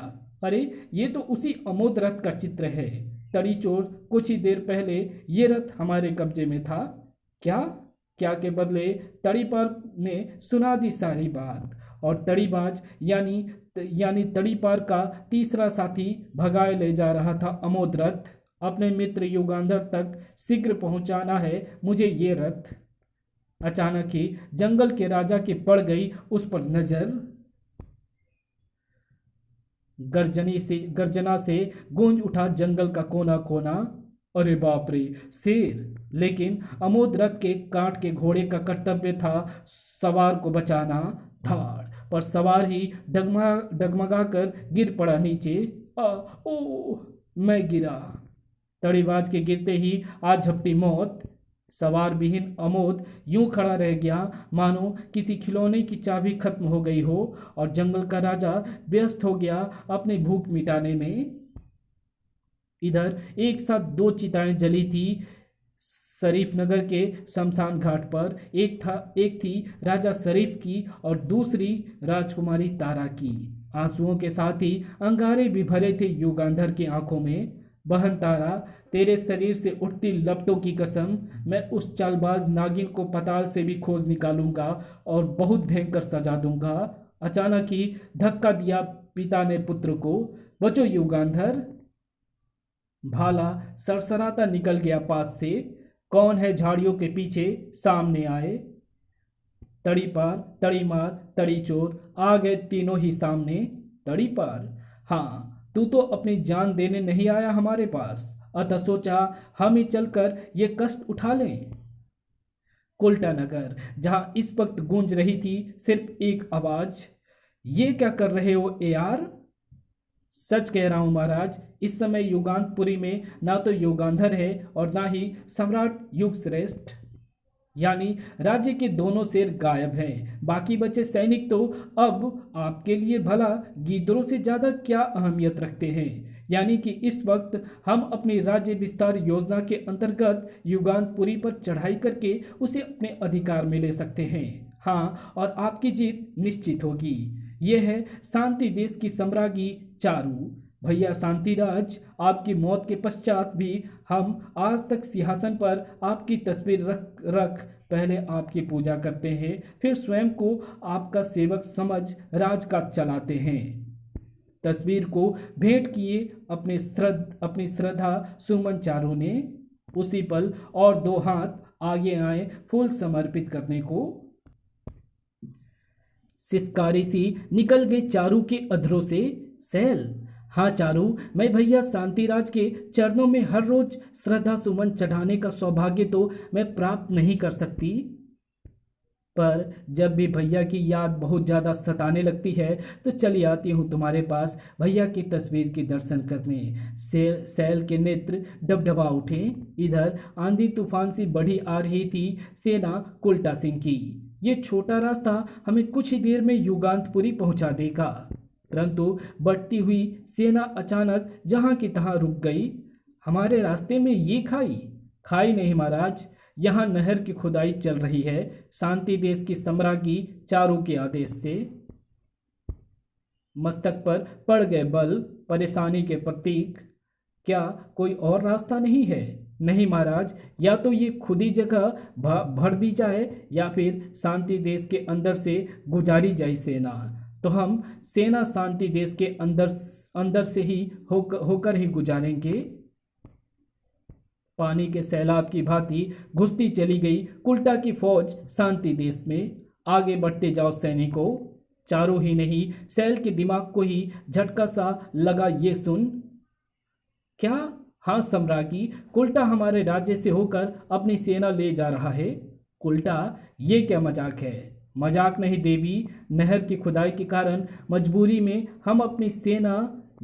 अरे ये तो उसी अमोद रथ का चित्र है। तड़ीचोर, कुछ ही देर पहले ये रथ हमारे कब्जे में था। क्या के बदले तड़ीपार ने सुना दी सारी बात, और तड़ीबाज यानी तड़ीपार का तीसरा साथी भगाए ले जा रहा था अमोद रथ। अपने मित्र युगांधर तक शीघ्र पहुंचाना है मुझे ये रथ। अचानक ही जंगल के राजा की पड़ गई उस पर नजर। गर्जना से गूंज उठा जंगल का कोना कोना। अरे बाप रे, शेर! लेकिन अमोद रथ के काट के घोड़े का कर्तव्य था सवार को बचाना। धाड़ पर सवार ही डगमगा कर गिर पड़ा नीचे। ओ, मैं गिरा। तड़ीबाज के गिरते ही आज झपटी मौत। सवार विहीन अमोद यूं खड़ा रह गया मानो किसी खिलौने की चाबी खत्म हो गई हो, और जंगल का राजा व्यस्त हो गया अपनी भूख मिटाने में। इधर एक साथ दो चिताएं जली थी शरीफ नगर के शमशान घाट पर। एक थी राजा शरीफ की और दूसरी राजकुमारी तारा की। आंसुओं के साथ ही अंगारे भी भरे थे युगांधर की आंखों में। बहन तारा, तेरे शरीर से उठती लपटों की कसम, मैं उस चालबाज नागिन को पताल से भी खोज निकालूंगा और बहुत भयंकर सजा दूंगा। अचानक ही धक्का दिया पिता ने पुत्र को। बचो युगांधर! भाला सरसराता निकल गया पास से। कौन है झाड़ियों के पीछे सामने आए। तड़ी पार, तड़ी मार, तड़ी चोर, आ गए तीनों ही सामने तड़ी पार। हाँ, तू तो अपनी जान देने नहीं आया हमारे पास, अतः सोचा हम ही चलकर ये कष्ट उठा लें। कुल्टा नगर, जहां इस वक्त गूंज रही थी सिर्फ एक आवाज, ये क्या कर रहे हो ए यार। सच कह रहा हूं महाराज, इस समय युगांतपुरी में ना तो युगांधर है और ना ही सम्राट युगश्रेष्ठ, यानी राज्य के दोनों शेर गायब हैं। बाकी बचे सैनिक तो अब आपके लिए भला गीदड़ों से ज्यादा क्या अहमियत रखते हैं। यानी कि इस वक्त हम अपनी राज्य विस्तार योजना के अंतर्गत युगांतपुरी पर चढ़ाई करके उसे अपने अधिकार में ले सकते हैं। हाँ, और आपकी जीत निश्चित होगी। यह है शांति देश की सम्राज्ञी चारू। भैया शांतिराज, आपकी मौत के पश्चात भी हम आज तक सिंहासन पर आपकी तस्वीर रख रख पहले आपकी पूजा करते हैं, फिर स्वयं को आपका सेवक समझ राजकाज चलाते हैं। तस्वीर को भेंट किए अपनी श्रद्धा सुमन चारू ने। उसी पल और दो हाथ आगे आए फूल समर्पित करने को। सिसकारी सी निकल गई चारू के अधरों से सैल। हाँ चारू, मैं भैया शांतिराज के चरणों में हर रोज श्रद्धा सुमन चढ़ाने का सौभाग्य तो मैं प्राप्त नहीं कर सकती, पर जब भी भैया की याद बहुत ज़्यादा सताने लगती है तो चली आती हूँ तुम्हारे पास भैया की तस्वीर के दर्शन करने। सैल के नेत्र डबडबा उठे। इधर आंधी तूफान सी बढ़ी आ रही थी सेना कुल्टा सिंह की। ये छोटा रास्ता हमें कुछ ही देर में युगांतपुरी पहुंचा देगा, परंतु बढ़ती हुई सेना अचानक जहां की तहां रुक गई। हमारे रास्ते में ये खाई नहीं महाराज, यहाँ नहर की खुदाई चल रही है, शांति देश की सम्राज्ञी चारू के आदेश से। मस्तक पर पड़ गए बल, परेशानी के प्रतीक। क्या कोई और रास्ता नहीं है? नहीं महाराज, या तो ये खुदी जगह भर दी जाए या फिर शांति देश के अंदर से गुजारी जाए सेना। तो हम सेना शांति देश के अंदर से ही होकर ही गुजारेंगे। पानी के सैलाब की भांति घुसती चली गई कुल्टा की फौज शांति देश में। आगे बढ़ते जाओ सैनिकों। चारों ही नहीं, सैल के दिमाग को ही झटका सा लगा ये सुन। क्या? हाँ सम्राज्ञी, कुल्टा हमारे राज्य से होकर अपनी सेना ले जा रहा है। कुल्टा, ये क्या मजाक है? मजाक नहीं देवी, नहर की खुदाई के कारण मजबूरी में हम अपनी सेना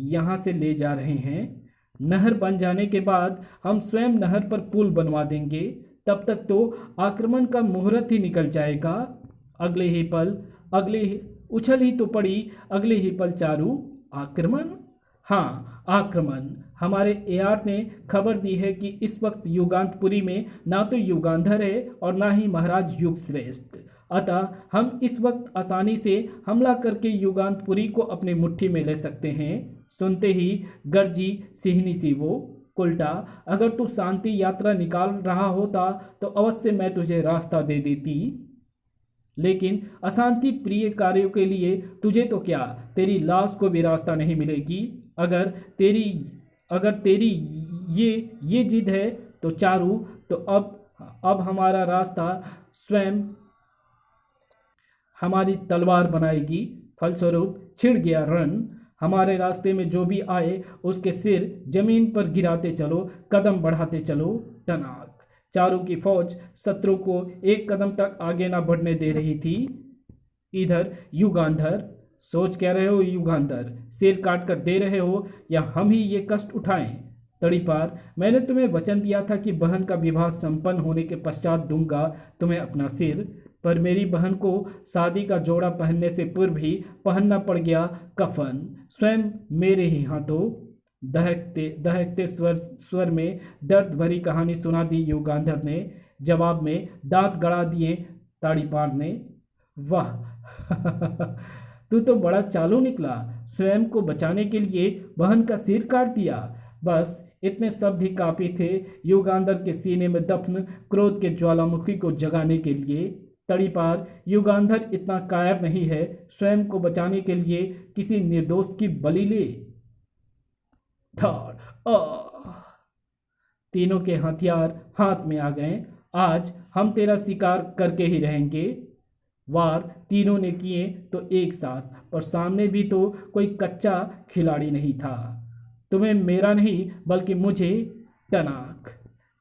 यहाँ से ले जा रहे हैं। नहर बन जाने के बाद हम स्वयं नहर पर पुल बनवा देंगे, तब तक तो आक्रमण का मुहूर्त ही निकल जाएगा। उछल ही तो पड़ी अगले ही पल चारू। आक्रमण? हाँ आक्रमण। हमारे एआर ने खबर दी है कि इस वक्त युगांतपुरी में ना तो युगांधर है और ना ही महाराज युगश्रेष्ठ, अतः हम इस वक्त आसानी से हमला करके युगांतपुरी को अपनी मुट्ठी में ले सकते हैं। सुनते ही गर्जी सिहनी सी वो। कुल्टा, अगर तू शांति यात्रा निकाल रहा होता तो अवश्य मैं तुझे रास्ता दे देती, लेकिन अशांति प्रिय कार्यों के लिए तुझे तो क्या, तेरी लाश को भी रास्ता नहीं मिलेगी। अगर तेरी ये जिद है तो चारू, तो अब हमारा रास्ता स्वयं हमारी तलवार बनाएगी। फलस्वरूप छिड़ गया रण। हमारे रास्ते में जो भी आए उसके सिर जमीन पर गिराते चलो, कदम बढ़ाते चलो। टनाक। चारू की फौज शत्रु को एक कदम तक आगे ना बढ़ने दे रही थी। इधर युगांधर, सोच क्या रहे हो युगांधर? सिर काट कर दे रहे हो या हम ही ये कष्ट उठाएं? तड़ीपार, मैंने तुम्हें वचन दिया था कि बहन का विवाह संपन्न होने के पश्चात दूंगा तुम्हें अपना सिर, पर मेरी बहन को शादी का जोड़ा पहनने से पूर्व ही पहनना पड़ गया कफन, स्वयं मेरे ही हाथों। दहकते स्वर में दर्द भरी कहानी सुना दी युगांधर ने। जवाब में दांत गड़ा दिए ताड़ीपार ने। वाह तू तो बड़ा चालू निकला, स्वयं को बचाने के लिए बहन का सिर काट दिया। बस इतने शब्द ही काफी थे युगांधर के सीने में दफन क्रोध के ज्वालामुखी को जगाने के लिए। तड़ीपार, युगांधर इतना कायर नहीं है स्वयं को बचाने के लिए किसी निर्दोष की बलि ले। तीनों के हथियार हाथ में आ गए। आज हम तेरा शिकार करके ही रहेंगे। वार तीनों ने किए तो एक साथ, पर सामने भी तो कोई कच्चा खिलाड़ी नहीं था। तुम्हें मेरा नहीं बल्कि मुझे, टनाक,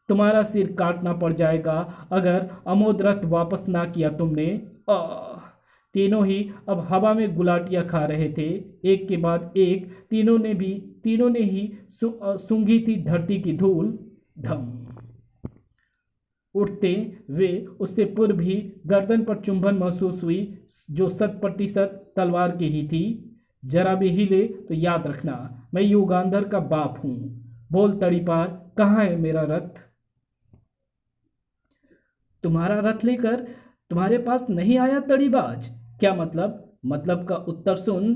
तुम्हारा सिर काटना पड़ जाएगा अगर अमोद रथ वापस ना किया तुमने। आह! तीनों ही अब हवा में गुलाटियां खा रहे थे, एक के बाद एक। तीनों ने ही सूंघी थी धरती की धूल। धम। उठते वे उससे पूर्व ही गर्दन पर चुंबन महसूस हुई, जो 100% तलवार की ही थी। जरा भी हिले तो याद रखना, मैं युगांधर का बाप हूं। बोल तड़ीपार, कहाँ है मेरा रथ? तुम्हारा रथ लेकर तुम्हारे पास नहीं आया तड़ीबाज? क्या मतलब? मतलब का उत्तर सुन।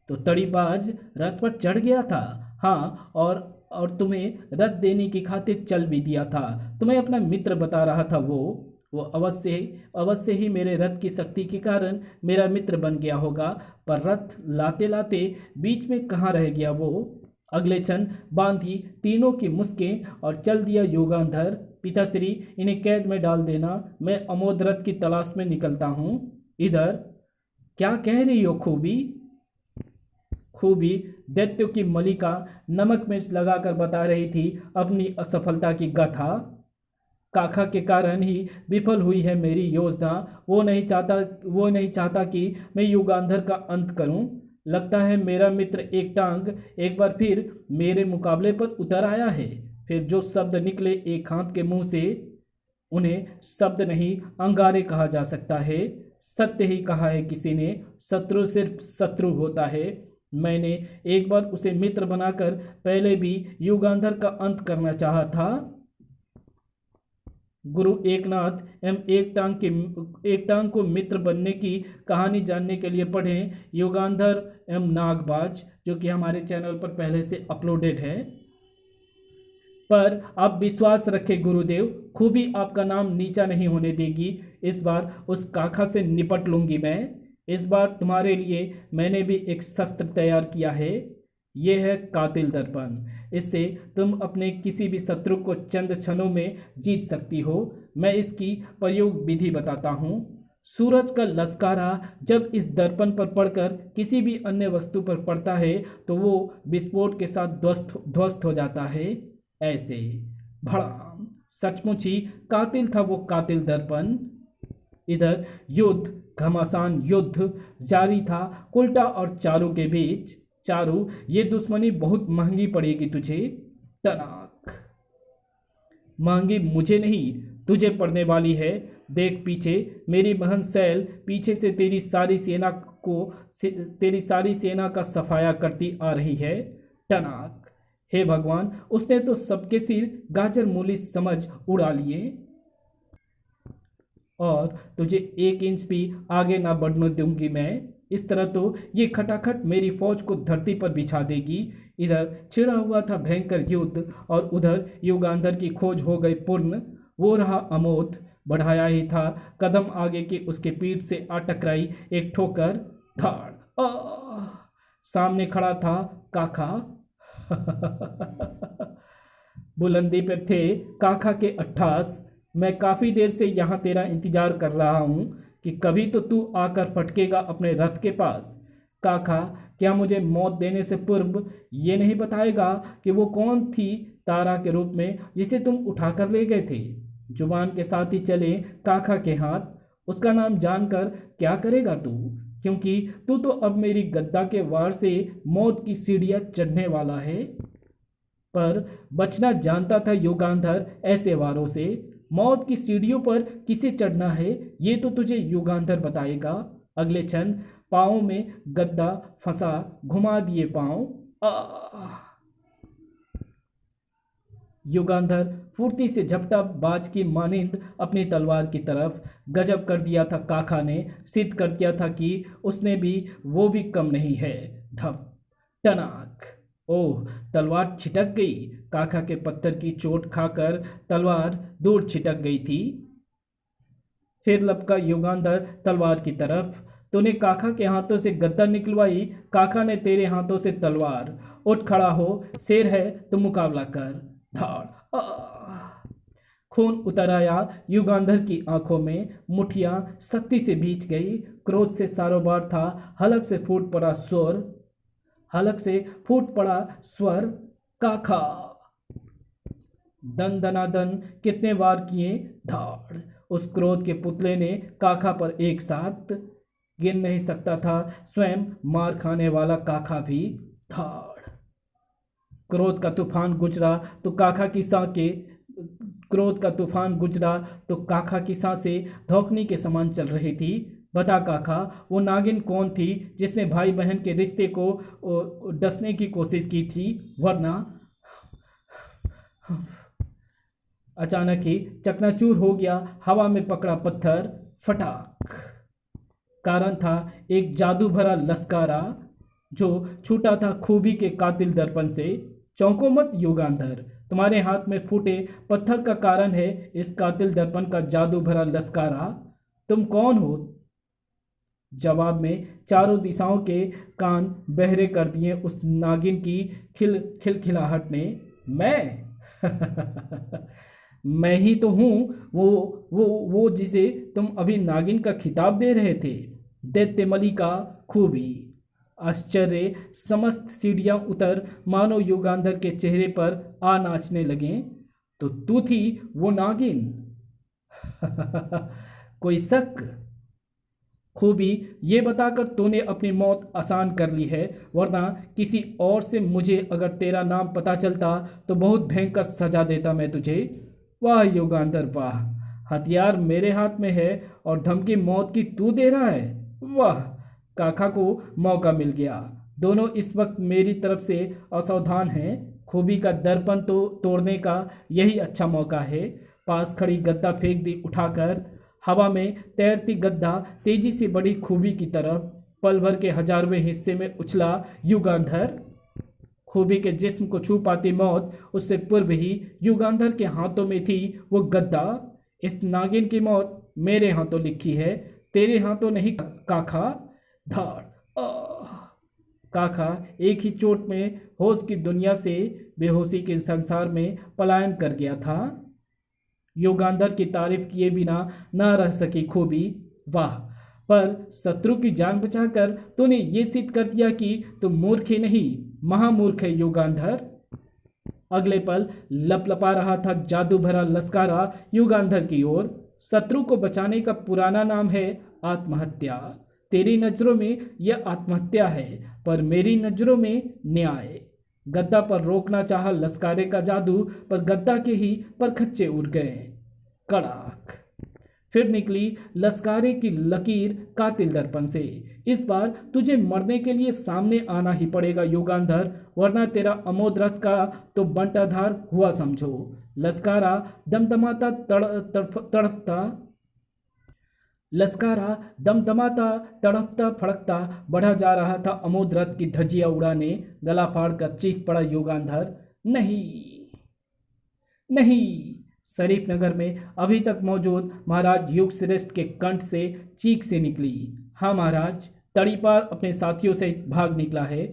तो तड़ीबाज रथ पर चढ़ गया था, हाँ, और तुम्हें रथ देने की खातिर चल भी दिया था। तुम्हें अपना मित्र बता रहा था वो अवश्य ही मेरे रथ की शक्ति के कारण मेरा मित्र बन गया होगा। पर रथ लाते लाते बीच में कहाँ रह गया वो। अगले क्षण बांधी तीनों की मुस्कें और चल दिया युगांधर। पिताश्री, इन्हें कैद में डाल देना, मैं अमोद रथ की तलाश में निकलता हूँ। इधर क्या कह रही हो खूबी? खूबी दैत्यों की मलिका नमक मिर्च लगाकर बता रही थी अपनी असफलता की गाथा। काका के कारण ही विफल हुई है मेरी योजना। वो नहीं चाहता कि मैं युगांधर का अंत करूं। लगता है मेरा मित्र एक टांग एक बार फिर मेरे मुकाबले पर उतर आया है। फिर जो शब्द निकले एक हाथ के मुंह से, उन्हें शब्द नहीं अंगारे कहा जा सकता है। सत्य ही कहा है किसी ने, शत्रु सिर्फ शत्रु होता है। मैंने एक बार उसे मित्र बनाकर पहले भी युगांधर का अंत करना चाहा था। गुरु एकनाथ एम एक टांग को मित्र बनने की कहानी जानने के लिए पढ़ें युगांधर एम नागबाज, जो कि हमारे चैनल पर पहले से अपलोडेड है। पर आप विश्वास रखें गुरुदेव, खूबी आपका नाम नीचा नहीं होने देगी। इस बार उस काका से निपट लूंगी मैं। इस बार तुम्हारे लिए मैंने भी एक शस्त्र तैयार किया है। यह है कातिल दर्पण। इससे तुम अपने किसी भी शत्रु को चंद क्षणों में जीत सकती हो। मैं इसकी प्रयोग विधि बताता हूँ। सूरज का लश्कारा जब इस दर्पण पर पड़कर किसी भी अन्य वस्तु पर पड़ता है तो वो विस्फोट के साथ ध्वस्त हो जाता है। ऐसे भड़ाम, सचमुच ही कातिल था वो कातिल दर्पण। इधर युद्ध, घमासान युद्ध जारी था कुल्टा और चारू के बीच। चारू, ये दुश्मनी बहुत महंगी पड़ेगी तुझे। टनाक। महंगी मुझे नहीं, तुझे पड़ने वाली है। देख पीछे, मेरी बहन सैल पीछे से तेरी सारी सेना का सफाया करती आ रही है। टनाक। हे भगवान, उसने तो सबके सिर गाजर मूली समझ उड़ा लिए और तुझे 1 इंच भी आगे ना बढ़ने दूंगी मैं। इस तरह तो ये खटाखट मेरी फौज को धरती पर बिछा देगी। इधर छिड़ा हुआ था भयंकर युद्ध और उधर युगांधर की खोज हो गई पूर्ण। वो रहा अमोद, बढ़ाया ही था कदम आगे की उसके पीठ से आ टकराई एक ठोकर। धाड़। सामने खड़ा था काका। बुलंदी पर थे काका के 28। मैं काफी देर से यहाँ तेरा इंतजार कर रहा हूँ कि कभी तो तू आकर फटकेगा अपने रथ के पास। काका, क्या मुझे मौत देने से पूर्व ये नहीं बताएगा कि वो कौन थी तारा के रूप में जिसे तुम उठाकर ले गए थे? जुबान के साथ ही चले काका के हाथ। उसका नाम जानकर क्या करेगा तू? क्योंकि तू तो अब मेरी गद्दा के वार से मौत की सीढ़ियां चढ़ने वाला है। पर बचना जानता था युगांधर ऐसे वारों से। मौत की सीढ़ियों पर किसे चढ़ना है ये तो तुझे युगांधर बताएगा। अगले क्षण पाँव में गद्दा फंसा, घुमा दिए पाँव। युगांधर फुर्ती से झपटा बाज की मानिंद अपनी तलवार की तरफ। गजब कर दिया था काका ने, सिद्ध कर दिया था कि उसने भी वो भी कम नहीं है। धप। टनाक। ओह, तलवार छिटक गई। काका के पत्थर की चोट खाकर तलवार दूर छिटक गई थी। फिर लपका युगांधर तलवार की तरफ। तूने काका के हाथों से गद्दा निकलवाई, काका ने तेरे हाथों से तलवार। उठ खड़ा हो, शेर है तो मुकाबला कर। धाड़। आह! खून उतर आया युगांधर की आंखों में, मुठियां सख्ती से भींच गई, क्रोध से सारोबार था। हलक से फूट पड़ा स्वर, काका। दन दनादन कितने वार किए, धाड़। उस क्रोध के पुतले ने काका पर एक साथ गिन नहीं सकता था, स्वयं मार खाने वाला काका भी, धाड़। क्रोध का तूफान गुजरा तो काका की सांसें क्रोध का तूफान गुजरा तो काका की सांसें धौंकनी के समान चल रही थी। बता काका, वो नागिन कौन थी जिसने भाई बहन के रिश्ते को डसने की कोशिश की थी? वरना अचानक ही चकनाचूर हो गया, हवा में पकड़ा पत्थर, फटाक। कारण था एक जादू भरा लश्कारा जो छूटा था खूबी के कातिल दर्पण से। चौंको मत युगांधर, तुम्हारे हाथ में फूटे पत्थर का कारण है इस कातिल दर्पण का जादू भरा लश्कारा। तुम कौन हो? जवाब में चारों दिशाओं के कान बहरे कर दिए उस नागिन की खिलखिलाहट ने। मैं मैं ही तो हूँ, वो जिसे तुम अभी नागिन का खिताब दे रहे थे। दैत्यमली का खूबी। आश्चर्य समस्त सीढ़ियां उतर मानो युगांधर के चेहरे पर आ नाचने लगे। तो तू थी वो नागिन? कोई शक? खूबी, ये बताकर तूने अपनी मौत आसान कर ली है, वरना किसी और से मुझे अगर तेरा नाम पता चलता तो बहुत भयंकर सजा देता मैं तुझे। वाह युगांधर वाह, हथियार मेरे हाथ में है और धमकी मौत की तू दे रहा है। वाह, काका को मौका मिल गया। दोनों इस वक्त मेरी तरफ से असावधान हैं। खूबी का दर्पण तो तोड़ने का यही अच्छा मौका है। पास खड़ी गद्दा फेंक दी उठाकर। हवा में तैरती गद्दा तेजी से बढ़ी खूबी की तरफ। पल भर के हजारवें हिस्से में उछला युगांधर। खूबी के जिस्म को छू पाती मौत उससे पूर्व ही युगांधर के हाथों में थी वो गद्दा। इस नागिन की मौत मेरे हाथों लिखी है, तेरे हाथों नहीं काका। धाड़। काका एक ही चोट में होश की दुनिया से बेहोशी के संसार में पलायन कर गया था। युगांधर की तारीफ किए बिना न रह सकी खूबी। वाह, पर शत्रु की जान बचाकर तूने ये सिद्ध कर दिया कि तुम मूर्ख ही नहीं, महामूर्ख है युगांधर। अगले पल लपलपा रहा था जादू भरा लश्कारा युगांधर की ओर। शत्रु को बचाने का पुराना नाम है आत्महत्या। तेरी नजरों में यह आत्महत्या है, पर मेरी नजरों में न्याय। गद्दा पर रोकना चाहा लश्कारे का जादू, पर गद्दा के ही परखच्चे उड़ गए। कड़ाक। फिर निकली लश्कारे की लकीर कातिल दर्पण से। इस बार तुझे मरने के लिए सामने आना ही पड़ेगा युगांधर, वरना तेरा अमोद रथ का तो बंटाधार हुआ समझो। लश्कारा दमदमाता तड़पता फड़कता बढ़ा जा रहा था। अमोद रथ की धज्जियां उड़ाने गला फाड़ कर चीख पड़ा युगांधर। नहीं नहीं। शरीफ नगर में अभी तक मौजूद महाराज युग श्रेष्ठ के कंठ से चीख से निकली। हाँ महाराज, तड़ीपार अपने साथियों से भाग निकला है।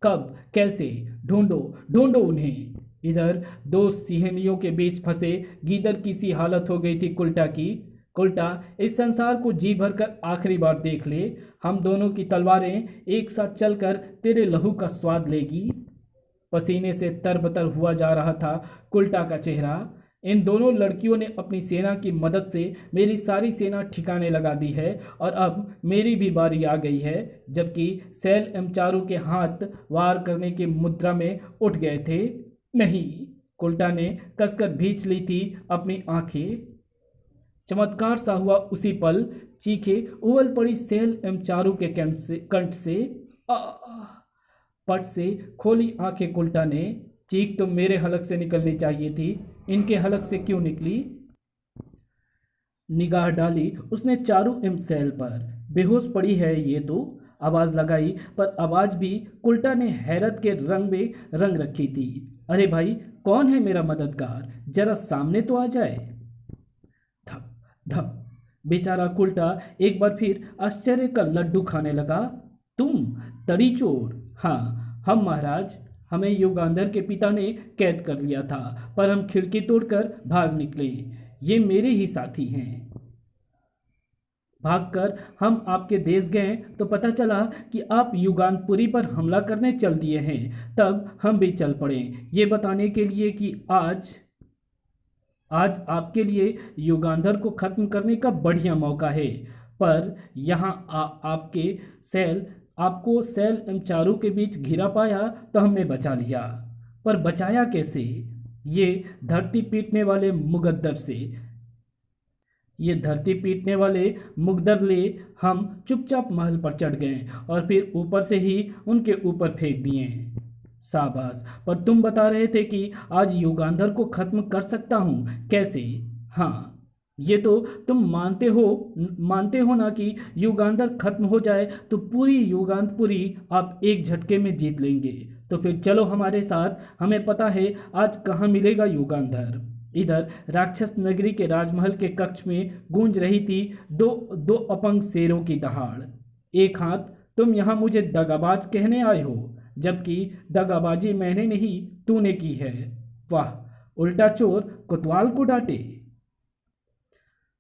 कब, कैसे? ढूंढो ढूंढो उन्हें। इधर दो सिहनियों के बीच फंसे गीदड़ की सी हालत हो गई थी कुल्टा की। कुल्टा, इस संसार को जी भर कर आखिरी बार देख ले। हम दोनों की तलवारें एक साथ चलकर तेरे लहू का स्वाद लेगी। पसीने से तरबतर हुआ जा रहा था कुल्टा का चेहरा। इन दोनों लड़कियों ने अपनी सेना की मदद से मेरी सारी सेना ठिकाने लगा दी है और अब मेरी भी बारी आ गई है। जबकि सैल एवं चारू के हाथ वार करने की मुद्रा में उठ गए थे। नहीं, कुल्टा ने कसकर भींच ली थी अपनी आंखें। चमत्कार सा हुआ उसी पल। चीखे उबल पड़ी सैल एवं चारू के कंठ से। पट से खोली आंखें कुल्टा ने। चीख तो मेरे हलक से निकलनी चाहिए थी, इनके हलक से क्यों निकली? निगाह डाली उसने चारू एवं सैल पर। बेहोश पड़ी है ये तो। आवाज लगाई, पर आवाज भी कुल्टा ने हैरत के रंग में रंग रखी थी। अरे भाई, कौन है मेरा मददगार? जरा सामने तो आ जाए। धप धप। बेचारा कुल्टा एक बार फिर आश्चर्य का लड्डू खाने लगा। तुम तड़ी चोर? हाँ, हम महाराज, हमें युगांधर के पिता ने कैद कर लिया था, पर हम खिड़की तोड़कर भाग निकले। ये मेरे ही साथी हैं। भागकर हम आपके देश गए तो पता चला कि आप युगांतपुरी पर हमला करने चल दिए हैं। तब हम भी चल पड़े, ये बताने के लिए कि आज आपके लिए युगांधर को खत्म करने का बढ़िया मौका है। पर यहाँ आपको सैल एवं चारू के बीच घिरा पाया तो हमने बचा लिया। पर बचाया कैसे? ये धरती पीटने वाले मुगदर ले हम चुपचाप महल पर चढ़ गए और फिर ऊपर से ही उनके ऊपर फेंक दिए। शाबाश। पर तुम बता रहे थे कि आज युगांधर को खत्म कर सकता हूँ, कैसे? हाँ, ये तो तुम मानते हो ना कि युगांधर खत्म हो जाए तो पूरी युगांतपुरी आप एक झटके में जीत लेंगे। तो फिर चलो हमारे साथ, हमें पता है आज कहाँ मिलेगा युगांधर। इधर राक्षस नगरी के राजमहल के कक्ष में गूंज रही थी दो अपंग शेरों की दहाड़। एक हाथ तुम यहाँ मुझे दगाबाज कहने आए हो, जबकि दगाबाजी मैंने नहीं तूने की है। वाह, उल्टा चोर कोतवाल को डांटे।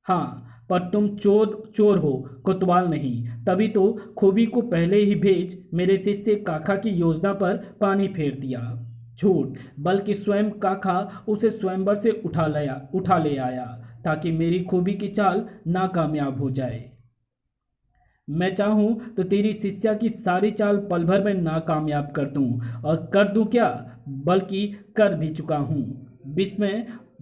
हाँ, पर तुम चोर हो, कोतवाल नहीं। तभी तो खूबी को पहले ही भेज मेरे शिष्य काका की योजना पर पानी फेर दिया। झूठ, बल्कि स्वयं काका उसे स्वयंवर से उठा ले आया ताकि मेरी खूबी की चाल नाकामयाब हो जाए। मैं चाहूं तो तेरी शिष्या की सारी चाल पल भर में नाकामयाब कर दूं, और कर दूं क्या, बल्कि कर भी चुका हूं।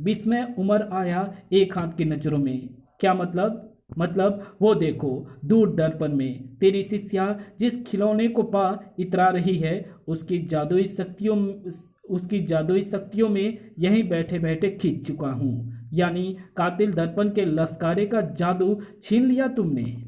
विस्मय उमड़ आया एक हाथ की नजरों में। क्या मतलब वो देखो, दूर दर्पण में तेरी शिष्या जिस खिलौने को पा इतरा रही है, उसकी जादुई शक्तियों में यहीं बैठे बैठे खींच चुका हूँ। यानी कातिल दर्पण के लश्कारे का जादू छीन लिया तुमने।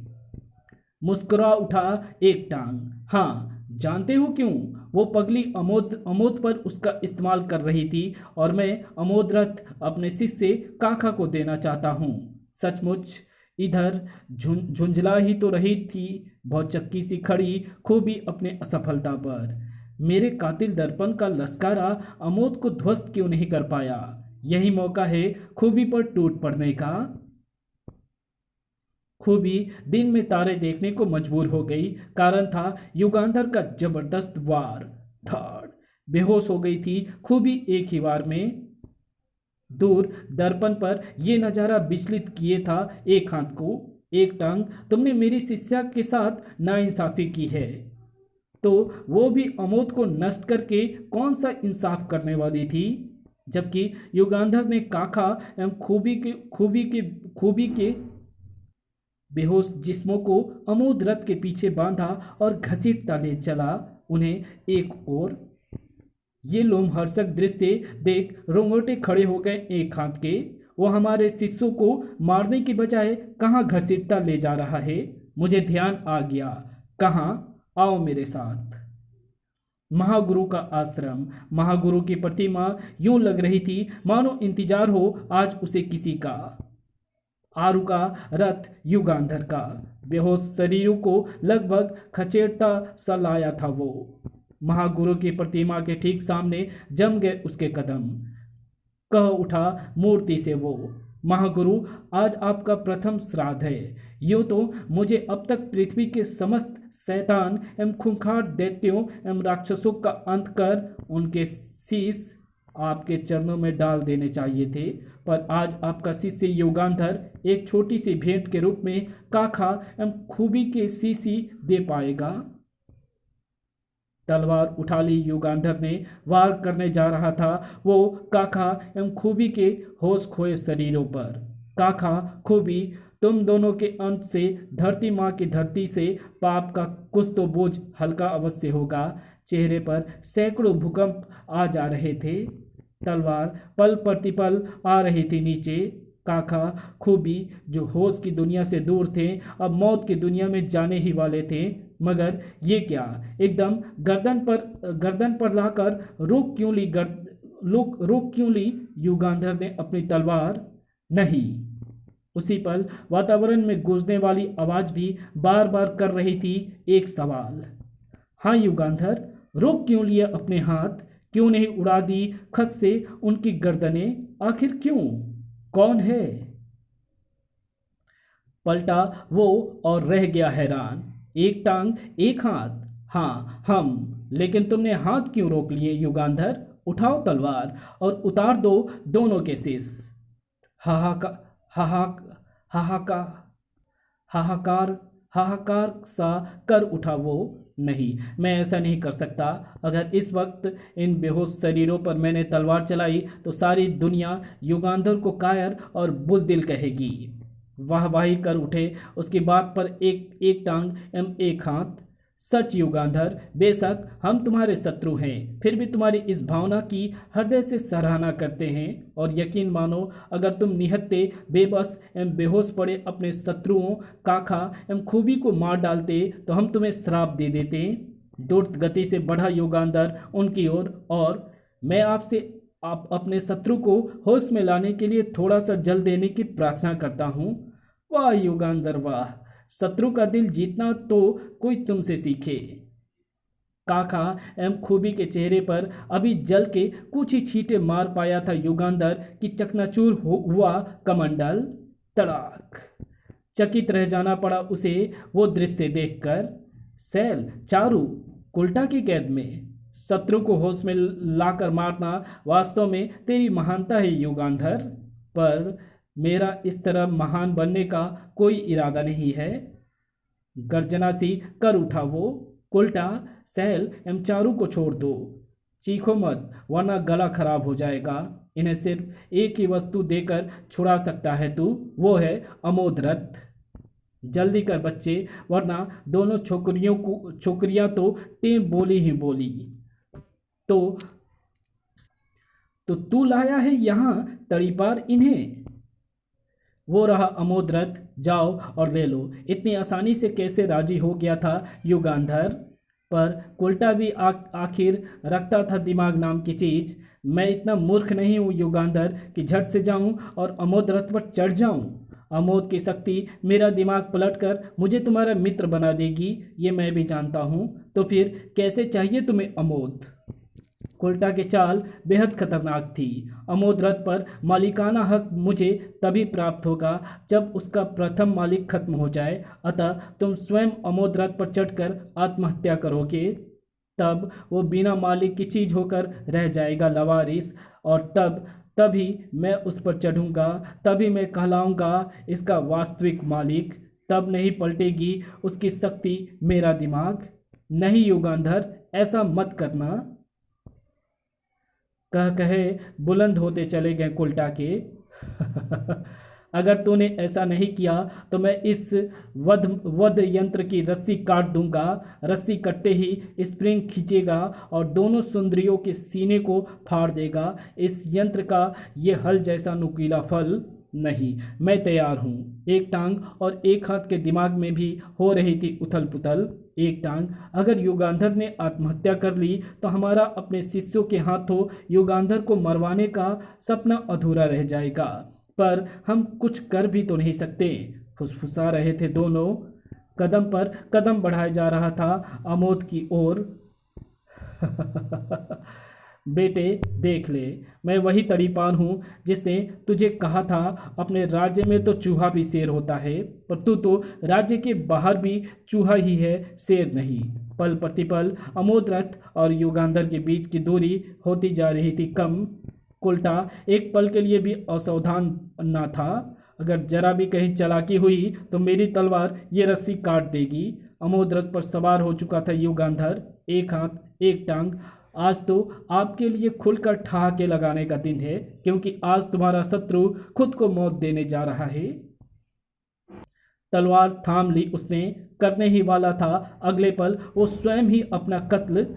मुस्कुरा उठा एक टांग। हाँ, जानते हो क्यों? वो पगली अमोद पर उसका इस्तेमाल कर रही थी और मैं अमोद रथ अपने शिष्य काका को देना चाहता हूँ। सचमुच इधर झुंझला ही तो रही थी भौचक्की सी खड़ी खूबी अपने असफलता पर। मेरे कातिल दर्पण का लश्कारा अमोद को ध्वस्त क्यों नहीं कर पाया? यही मौका है खूबी पर टूट पड़ने का। खूबी दिन में तारे देखने को मजबूर हो गई। कारण था युगांधर का जबरदस्त वार। धाड़, बेहोश हो गई थी खूबी एक ही वार में। दूर दर्पण पर यह नजारा विचलित किए था एक हाथ को एक टांग। तुमने मेरी शिष्या के साथ नाइंसाफी की है, तो वो भी अमोद को नष्ट करके कौन सा इंसाफ करने वाली थी? जबकि युगांधर ने काका एवं खूबी के बेहोश जिस्मों को अमोद रथ के पीछे बांधा और घसीटता ले चला उन्हें एक ओर। ये लोमहर्षक दृश्य देख रोंगटे खड़े हो गए एक हाथ के। वो हमारे शिष्यों को मारने की बजाय कहाँ घसीटता ले जा रहा है? मुझे ध्यान आ गया। कहाँ? आओ मेरे साथ। महागुरु का आश्रम। महागुरु की प्रतिमा यूं लग रही थी मानो इंतजार हो आज उसे किसी का। आरु का रथ युगांधर का बेहोश शरीरों को लगभग खचेड़ता सा लाया था वो। महागुरु की प्रतिमा के ठीक सामने जम गए उसके कदम। कह उठा मूर्ति से वो, महागुरु आज आपका प्रथम श्राद्ध है। यूं तो मुझे अब तक पृथ्वी के समस्त शैतान एवं खूंखार दैत्यों एवं राक्षसों का अंत कर उनके शीश आपके चरणों में डाल देने चाहिए थे, पर आज आपका शिष्य युगांधर एक छोटी सी भेंट के रूप में काका एवं खूबी के शीशी दे पाएगा। तलवार उठा ली युगांधर ने। वार करने जा रहा था वो काका एवं खूबी के होश खोए शरीरों पर। काका, खूबी, तुम दोनों के अंत से धरती माँ की धरती से पाप का कुछ तो बोझ हल्का अवश्य होगा। चेहरे पर सैकड़ों भूकंप आ जा रहे थे। तलवार पल प्रतिपल आ रही थी नीचे। काका, खूबी जो होश की दुनिया से दूर थे अब मौत की दुनिया में जाने ही वाले थे। मगर ये क्या, एकदम गर्दन पर लाकर रोक क्यों ली युगांधर ने अपनी तलवार? नहीं। उसी पल वातावरण में गूंजने वाली आवाज भी बार बार कर रही थी एक सवाल। हाँ युगांधर, रोक क्यों लिया अपने हाथ? क्यों नहीं उड़ा दी खस से उनकी गर्दनें? आखिर क्यों? कौन है? पलटा वो और रह गया हैरान। एक टांग, एक हाथ। हाँ, हम। लेकिन तुमने हाथ क्यों रोक लिए युगांधर? उठाओ तलवार और उतार दो दोनों के शीश। हाहाका हाहाक हाहाका हाहाकार हाहाकार सा कर उठा वो। नहीं, मैं ऐसा नहीं कर सकता। अगर इस वक्त इन बेहोश शरीरों पर मैंने तलवार चलाई तो सारी दुनिया युगांधर को कायर और बुज़दिल कहेगी। वाहवाही कर उठे उसकी बात पर एक एक टांग एवं एक हाथ। सच युगांधर, बेशक हम तुम्हारे शत्रु हैं, फिर भी तुम्हारी इस भावना की हृदय से सराहना करते हैं। और यकीन मानो, अगर तुम निहत्ते बेबस एवं बेहोश पड़े अपने शत्रुओं काका एवं खूबी को मार डालते तो हम तुम्हें श्राप दे देते। द्रुत गति से बढ़ा युगांधर उनकी ओर। और मैं आपसे आप अपने शत्रु को होश में लाने के लिए थोड़ा सा जल देने की प्रार्थना करता हूँ। वाह युगांधर वाह, शत्रु का दिल जीतना तो कोई तुमसे सीखे। काका एवं खूबी के चेहरे पर अभी जल के कुछ ही छींटे मार पाया था युगांधर कि चकनाचूर हुआ कमंडल। तड़ाक! चकित रह जाना पड़ा उसे वो दृश्य देखकर। सैल, चारू कुल्टा की कैद में, शत्रु को होश में लाकर मारना वास्तव में तेरी महानता है युगांधर। पर मेरा इस तरह महान बनने का कोई इरादा नहीं है। गर्जना सी कर उठा वो। कुल्टा, सैल एवं चारू को छोड़ दो। चीखो मत, वरना गला खराब हो जाएगा। इन्हें सिर्फ एक ही वस्तु देकर छुड़ा सकता है तू, वो है अमोद रथ। जल्दी कर बच्चे, वरना दोनों छोकरियां तो टेम बोली ही बोली। तो तू लाया है यहाँ तड़ीपार इन्हें? वो रहा अमोद रथ, जाओ और ले लो। इतनी आसानी से कैसे राजी हो गया था युगांधर? पर कुल्टा भी आखिर रखता था दिमाग नाम की चीज। मैं इतना मूर्ख नहीं हूँ युगांधर कि झट से जाऊं और अमोद रथ पर चढ़ जाऊं। अमोद की शक्ति मेरा दिमाग पलटकर मुझे तुम्हारा मित्र बना देगी, ये मैं भी जानता हूँ। तो फिर कैसे चाहिए तुम्हें अमोद? कुल्टा की चाल बेहद खतरनाक थी। अमोद रथ पर मालिकाना हक मुझे तभी प्राप्त होगा जब उसका प्रथम मालिक खत्म हो जाए। अतः तुम स्वयं अमोद रथ पर चढ़कर आत्महत्या करोगे, तब वो बिना मालिक की चीज होकर रह जाएगा लवारिस। और तभी मैं उस पर चढ़ूंगा, तभी मैं कहलाऊंगा इसका वास्तविक मालिक। तब नहीं पलटेगी उसकी शक्ति मेरा दिमाग। नहीं युगांधर, ऐसा मत करना। कहे बुलंद होते चले गए कुल्टा के। अगर तूने ऐसा नहीं किया तो मैं इस वध यंत्र की रस्सी काट दूंगा। रस्सी कटते ही स्प्रिंग खींचेगा और दोनों सुंदरियों के सीने को फाड़ देगा। इस यंत्र का ये हल जैसा नुकीला फल नहीं। मैं तैयार हूँ। एक टांग और एक हाथ के दिमाग में भी हो रही थी उथल पुथल। एक टांग, अगर युगांधर ने आत्महत्या कर ली तो हमारा अपने शिष्यों के हाथों युगांधर को मरवाने का सपना अधूरा रह जाएगा। पर हम कुछ कर भी तो नहीं सकते। फुसफुसा रहे थे दोनों। कदम पर कदम बढ़ाया जा रहा था अमोद की ओर। बेटे देख ले, मैं वही तड़ीपार हूँ जिसने तुझे कहा था अपने राज्य में तो चूहा भी शेर होता है, पर तू तो राज्य के बाहर भी चूहा ही है, शेर नहीं। पल प्रतिपल अमोद रथ और युगांधर के बीच की दूरी होती जा रही थी कम। कुल्टा एक पल के लिए भी असावधान न था। अगर जरा भी कहीं चालाकी हुई तो मेरी तलवार ये रस्सी काट देगी। अमोद रथ पर सवार हो चुका था युगांधर, एक हाथ एक टांग। आज तो आपके लिए खुलकर ठहाके लगाने का दिन है, क्योंकि आज तुम्हारा शत्रु खुद को मौत देने जा रहा है। तलवार थाम ली उसने, करने ही वाला था। अगले पल वो स्वयं ही अपना कत्ल।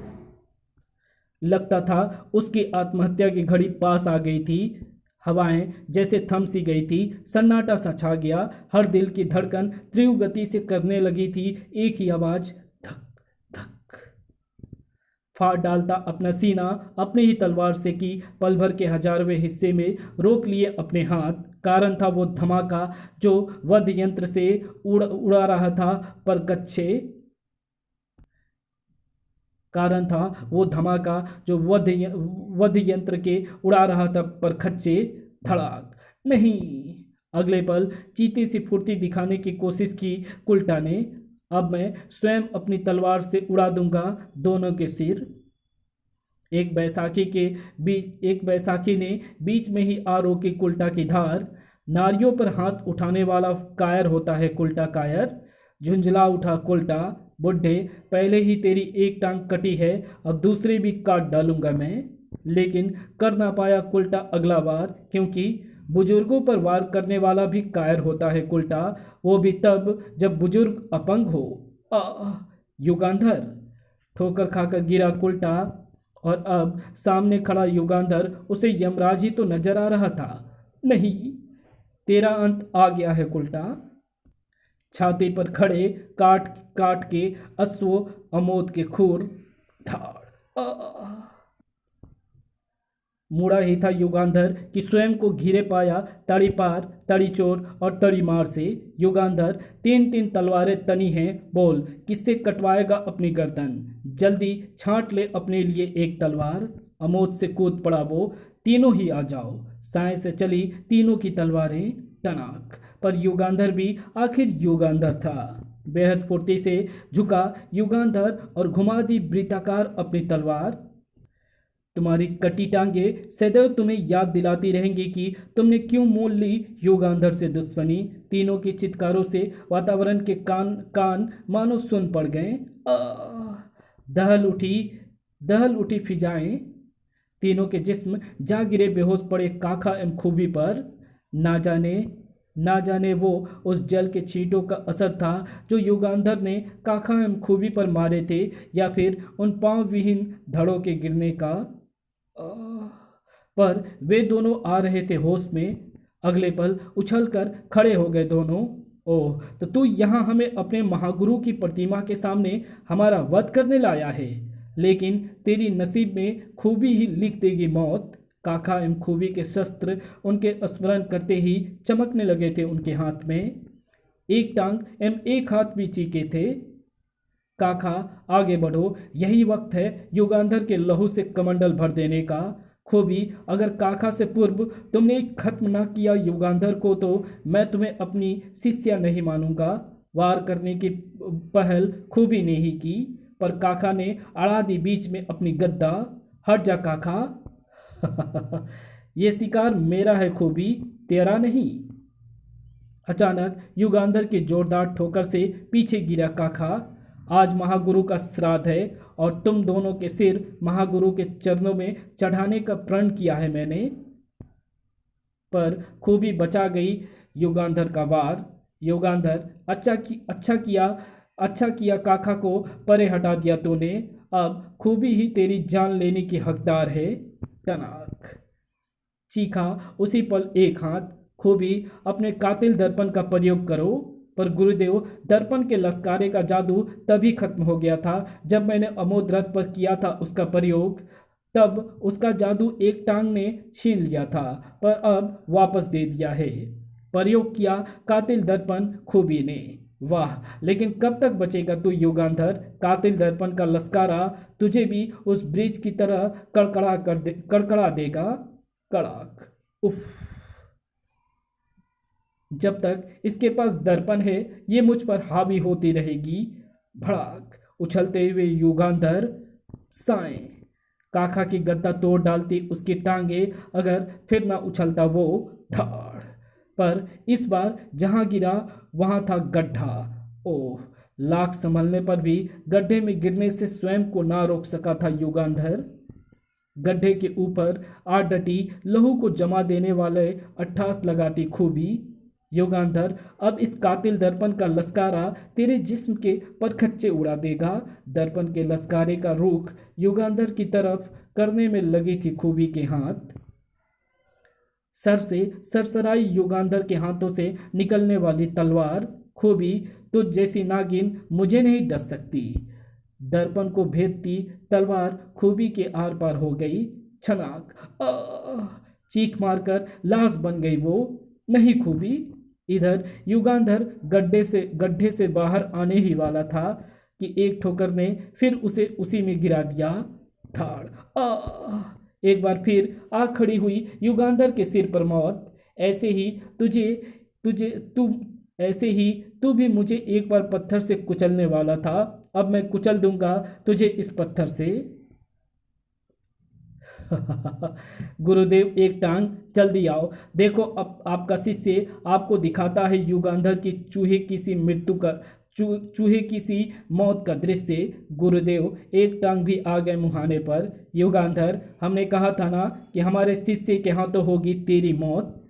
लगता था उसकी आत्महत्या की घड़ी पास आ गई थी। हवाएं जैसे थम सी गई थी, सन्नाटा सा छा गया। हर दिल की धड़कन तीव्र गति से करने लगी थी। एक ही आवाज, धक धक। फाड़ डालता अपना सीना अपनी ही तलवार से कि पल भर के हजारवें हिस्से में रोक लिए अपने हाथ। कारण था वो धमाका जो वध यंत्र से उड़ा रहा था पर गच्छे कारण था वो धमाका जो वध यंत्र के उड़ा रहा था पर खच्चे धड़ाक। नहीं। अगले पल चीते सी फुर्ती दिखाने की कोशिश की कुल्टा ने। अब मैं स्वयं अपनी तलवार से उड़ा दूंगा दोनों के सिर। एक बैसाखी ने बीच में ही आ रोकी कुल्टा की धार। नारियों पर हाथ उठाने वाला कायर होता है कुल्टा कायर। झुंझला उठा कुल्टा। बुढ़े, पहले ही तेरी एक टांग कटी है, अब दूसरी भी काट डालूंगा मैं। लेकिन कर ना पाया कुल्टा अगला वार, क्योंकि बुजुर्गों पर वार करने वाला भी कायर होता है कुल्टा, वो भी तब जब बुजुर्ग अपंग हो। युगांधर! ठोकर खाकर गिरा कुल्टा, और अब सामने खड़ा युगांधर उसे यमराज ही तो नजर आ रहा था। नहीं, तेरा अंत आ गया है कुल्टा। छाती पर खड़े काट काट के अश्व अमोद के खूर धाड़। मुड़ा ही था युगांधर कि स्वयं को घिरे पाया तड़ी पार, तड़ी चोर और तड़ी मार से। युगांधर, 3 तलवारें तनी हैं, बोल किससे कटवाएगा अपनी गर्दन? जल्दी छांट ले अपने लिए एक तलवार। अमोद से कूद पड़ा वो, तीनों ही आ जाओ। साए से चली तीनों की तलवारें टनाक। पर युगांधर भी आखिर युगांधर था। बेहद फुर्ती से झुका युगांधर और घुमा दी वृत्ताकार अपनी तलवार। तुम्हारी कटी टांगे सदैव तुम्हें याद दिलाती रहेंगी कि तुमने क्यों मोल ली युगांधर से दुश्मनी। तीनों की चित्कारों से वातावरण के कान मानो सुन पड़ गए। दहल उठी फिजाएं। तीनों के जिस्म जा गिरे बेहोश पड़े काखा एवं खूबी पर। ना जाने वो उस जल के छींटों का असर था जो युगांधर ने काखा एवं खूबी पर मारे थे, या फिर उन पांव विहीन धड़ों के गिरने का। पर वे दोनों आ रहे थे होश में। अगले पल उछलकर खड़े हो गए दोनों। ओह, तो तू यहाँ हमें अपने महागुरु की प्रतिमा के सामने हमारा वध करने लाया है। लेकिन तेरी नसीब में खूबी ही लिख देगी मौत। काखा एवं खूबी के शस्त्र उनके स्मरण करते ही चमकने लगे थे उनके हाथ में। एक टांग एवं एक हाथ भी चीके थे। काखा, आगे बढ़ो, यही वक्त है युगांधर के लहू से कमंडल भर देने का। खूबी, अगर काखा से पूर्व तुमने खत्म ना किया युगांधर को तो मैं तुम्हें अपनी शिष्या नहीं मानूंगा। वार करने की पहल खूबी ने ही की, पर काखा ने अड़ा दी बीच में अपनी गद्दा। हट जा काखा। ये शिकार मेरा है खूबी, तेरा नहीं। अचानक युगांधर के जोरदार ठोकर से पीछे गिरा काखा। आज महागुरु का श्राद्ध है और तुम दोनों के सिर महागुरु के चरणों में चढ़ाने का प्रण किया है मैंने। पर खूबी बचा गई युगांधर का वार। युगांधर, अच्छा किया काखा को परे हटा दिया तूने। अब खूबी ही तेरी जान लेने की हकदार है। टनाक। चीखा उसी पल एक हाथ। खूबी, अपने कातिल दर्पण का प्रयोग करो। पर गुरुदेव, दर्पण के लश्कारे का जादू तभी खत्म हो गया था जब मैंने अमोद रथ पर किया था उसका प्रयोग। तब उसका जादू एक टांग ने छीन लिया था, पर अब वापस दे दिया है। प्रयोग किया कातिल दर्पण खूबी ने। वाह, लेकिन कब तक बचेगा तू युगांधर? कातिल दर्पण का लश्कारा तुझे भी उस ब्रिज की तरह कड़कड़ा देगा। कड़ाक। उफ। जब तक इसके पास दर्पण है ये मुझ पर हावी होती रहेगी। भड़ाक। उछलते हुए युगांधर। साएं। काखा की गद्दा तोड़ डालती उसकी टांगे अगर फिर ना उछलता वो। धाड़। पर इस बार जहां गिरा वहां था गड्ढा। ओह, लाख संभलने पर भी गड्ढे में गिरने से स्वयं को ना रोक सका था युगांधर। गड्ढे के ऊपर आ डटी लहू को जमा देने वाले 28 लगाती खूबी। युगांधर, अब इस कातिल दर्पण का लश्कारा तेरे जिस्म के परखच्चे उड़ा देगा। दर्पण के लश्कारे का रुख युगांधर की तरफ करने में लगी थी खूबी के हाथ। सर से सरसराई युगांधर के हाथों से निकलने वाली तलवार। खूबी, तुझ जैसी नागिन मुझे नहीं डस सकती। दर्पण को भेदती तलवार खूबी के आर पार हो गई। छनाक। चीख मारकर लाश बन गई वो। नहीं खूबी। इधर युगांधर गड्ढे से बाहर आने ही वाला था। कि एक ठोकर ने फिर उसे उसी में गिरा दिया। धाड़ एक बार फिर आ खड़ी हुई युगांधर के सिर पर मौत। ऐसे ही तुझे तुझे तू ऐसे ही तू भी मुझे एक बार पत्थर से कुचलने वाला था, अब मैं कुचल दूंगा तुझे इस पत्थर से। गुरुदेव एक टांग, जल्दी आओ, देखो अब आपका शिष्य आपको दिखाता है युगांधर की चूहे की सी मौत का दृश्य। गुरुदेव एक टांग भी आ गए मुहाने पर। युगांधर, हमने कहा था ना कि हमारे शिष्य के हाथों होगी तेरी मौत।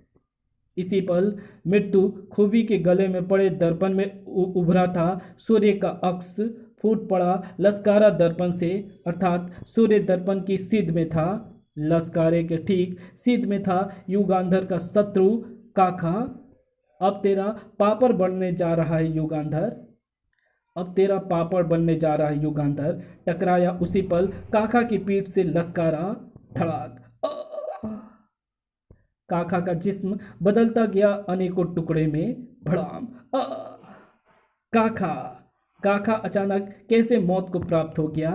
इसी पल मृत्यु खूबी के गले में पड़े दर्पण में उभरा था। सूर्य का अक्स फूट पड़ा लस्कारा दर्पण से, अर्थात सूर्य दर्पण की सीध में था। लस्कारे के ठीक सीध में था युगांधर का शत्रु काका। अब तेरा पापड़ बनने जा रहा है युगांधर, अब तेरा पापड़ बनने जा रहा है युगांधर। टकराया उसी पल काका की पीठ से लस्कारा। धड़ाक। काका का जिस्म बदलता गया अनेकों टुकड़े में। भड़ाम। काका काका अचानक कैसे मौत को प्राप्त हो गया।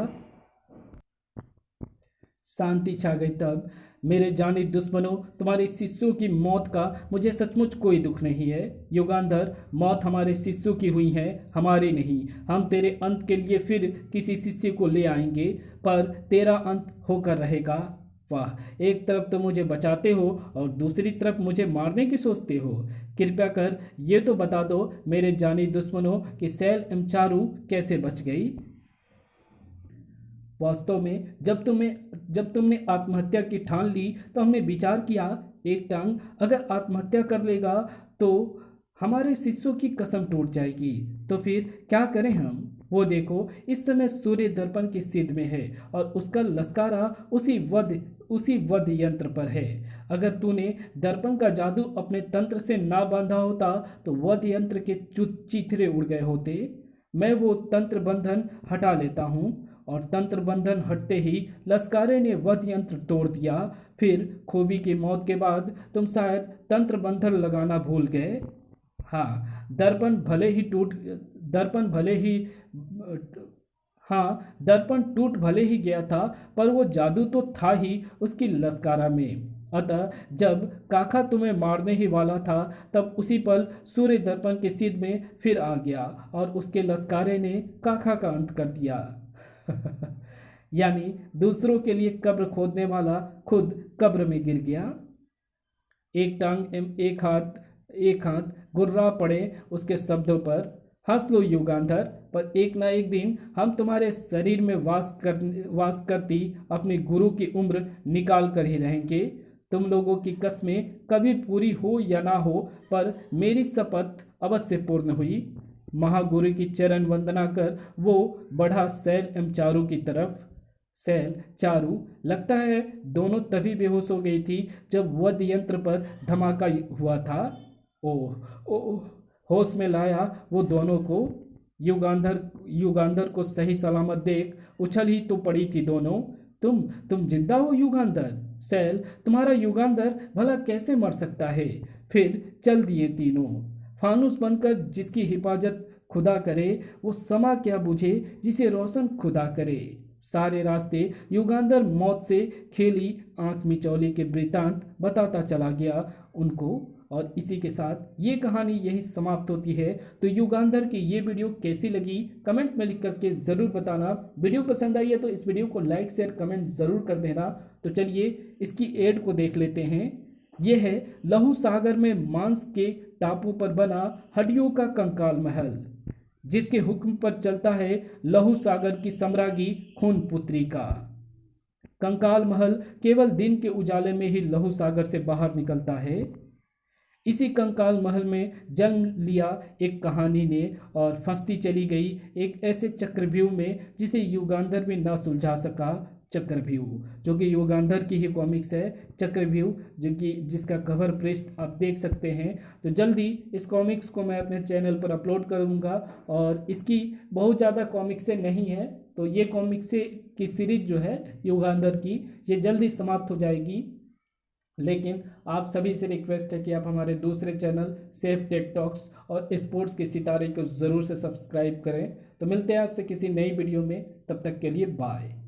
शांति छा गई तब। मेरे जानी दुश्मनों, तुम्हारे शिष्यों की मौत का मुझे सचमुच कोई दुख नहीं है। युगांधर, मौत हमारे शिष्यों की हुई है, हमारी नहीं। हम तेरे अंत के लिए फिर किसी शिष्य को ले आएंगे, पर तेरा अंत होकर रहेगा। वाह, एक तरफ तो मुझे बचाते हो और दूसरी तरफ मुझे मारने की सोचते हो। कृपया कर ये तो बता दो मेरे जानी दुश्मनों कि सैल एवं चारू कैसे बच गई। वास्तव में जब तुमने आत्महत्या की ठान ली तो हमने विचार किया, एक टांग अगर आत्महत्या कर लेगा तो हमारे शिष्यों की कसम टूट जाएगी। तो फिर क्या करें हम? वो देखो, इस समय सूर्य दर्पण की सीध में है और उसका लस्कारा उसी वध यंत्र पर है। अगर तूने दर्पण का जादू अपने तंत्र से ना बांधा होता तो वध यंत्र के चीथड़े उड़ गए होते। मैं वो तंत्र बंधन हटा लेता हूँ। और तंत्र बंधन हटते ही लस्कारे ने वध यंत्र तोड़ दिया। फिर खूबी की मौत के बाद तुम शायद तंत्र बंधन लगाना भूल गए। हाँ, दर्पण टूट भले ही गया था, पर वो जादू तो था ही उसकी लस्कारा में। अतः जब काका तुम्हें मारने ही वाला था तब उसी पल सूर्य दर्पण के सीध में फिर आ गया और उसके लस्कारे ने काका का अंत कर दिया। यानी दूसरों के लिए कब्र खोदने वाला खुद कब्र में गिर गया। एक टांग एक हाथ गुर्रा पड़े उसके शब्दों पर। हंस लो युगांधर, पर एक ना एक दिन हम तुम्हारे शरीर में वास करती अपने गुरु की उम्र निकाल कर ही रहेंगे। तुम लोगों की कस्में कभी पूरी हो या ना हो, पर मेरी शपथ अवश्य पूर्ण हुई। महागुरु की चरण वंदना कर वो बढ़ा सैल एवं चारू की तरफ। सैल, चारू, लगता है दोनों तभी बेहोश हो गई थी जब वध यंत्र पर धमाका हुआ था। ओह ओह, होश में लाया वो दोनों को। युगांधर को सही सलामत देख उछल ही तो पड़ी थी दोनों। तुम जिंदा हो युगांधर? सैल, तुम्हारा युगांधर भला कैसे मर सकता है? फिर चल दिए तीनों। फानुस बनकर जिसकी हिफाजत खुदा करे, वो समा क्या बुझे जिसे रोशन खुदा करे। सारे रास्ते युगांधर मौत से खेली आंख मिचौली के वृतांत बताता चला गया उनको। और इसी के साथ ये कहानी यही समाप्त होती है। तो युगांधर की ये वीडियो कैसी लगी कमेंट में लिख करके ज़रूर बताना। वीडियो पसंद आई है तो इस वीडियो को लाइक शेयर कमेंट ज़रूर कर देना। तो चलिए इसकी एड को देख लेते हैं। ये है लहू सागर में मांस के टापू पर बना हड्डियों का कंकाल महल, जिसके हुक्म पर चलता है लहू सागर की सम्राज्ञी खून पुत्री का। कंकाल महल केवल दिन के उजाले में ही लहू सागर से बाहर निकलता है। इसी कंकाल महल में जन्म लिया एक कहानी ने और फंसती चली गई एक ऐसे चक्रव्यूह में जिसे युगांधर भी ना सुलझा सका। चक्रव्यूह, जो कि युगांधर की ही कॉमिक्स है चक्रव्यूह, जिसका कवर पृष्ठ आप देख सकते हैं। तो जल्दी इस कॉमिक्स को मैं अपने चैनल पर अपलोड करूंगा और इसकी बहुत ज़्यादा कॉमिक्सें नहीं है, तो ये कॉमिक्सें की सीरीज जो है युगांधर की, ये जल्दी समाप्त हो जाएगी। लेकिन आप सभी से रिक्वेस्ट है कि आप हमारे दूसरे चैनल सेफ टेक टॉक्स और स्पोर्ट्स के सितारे को ज़रूर से सब्सक्राइब करें। तो मिलते हैं आपसे किसी नई वीडियो में, तब तक के लिए बाय।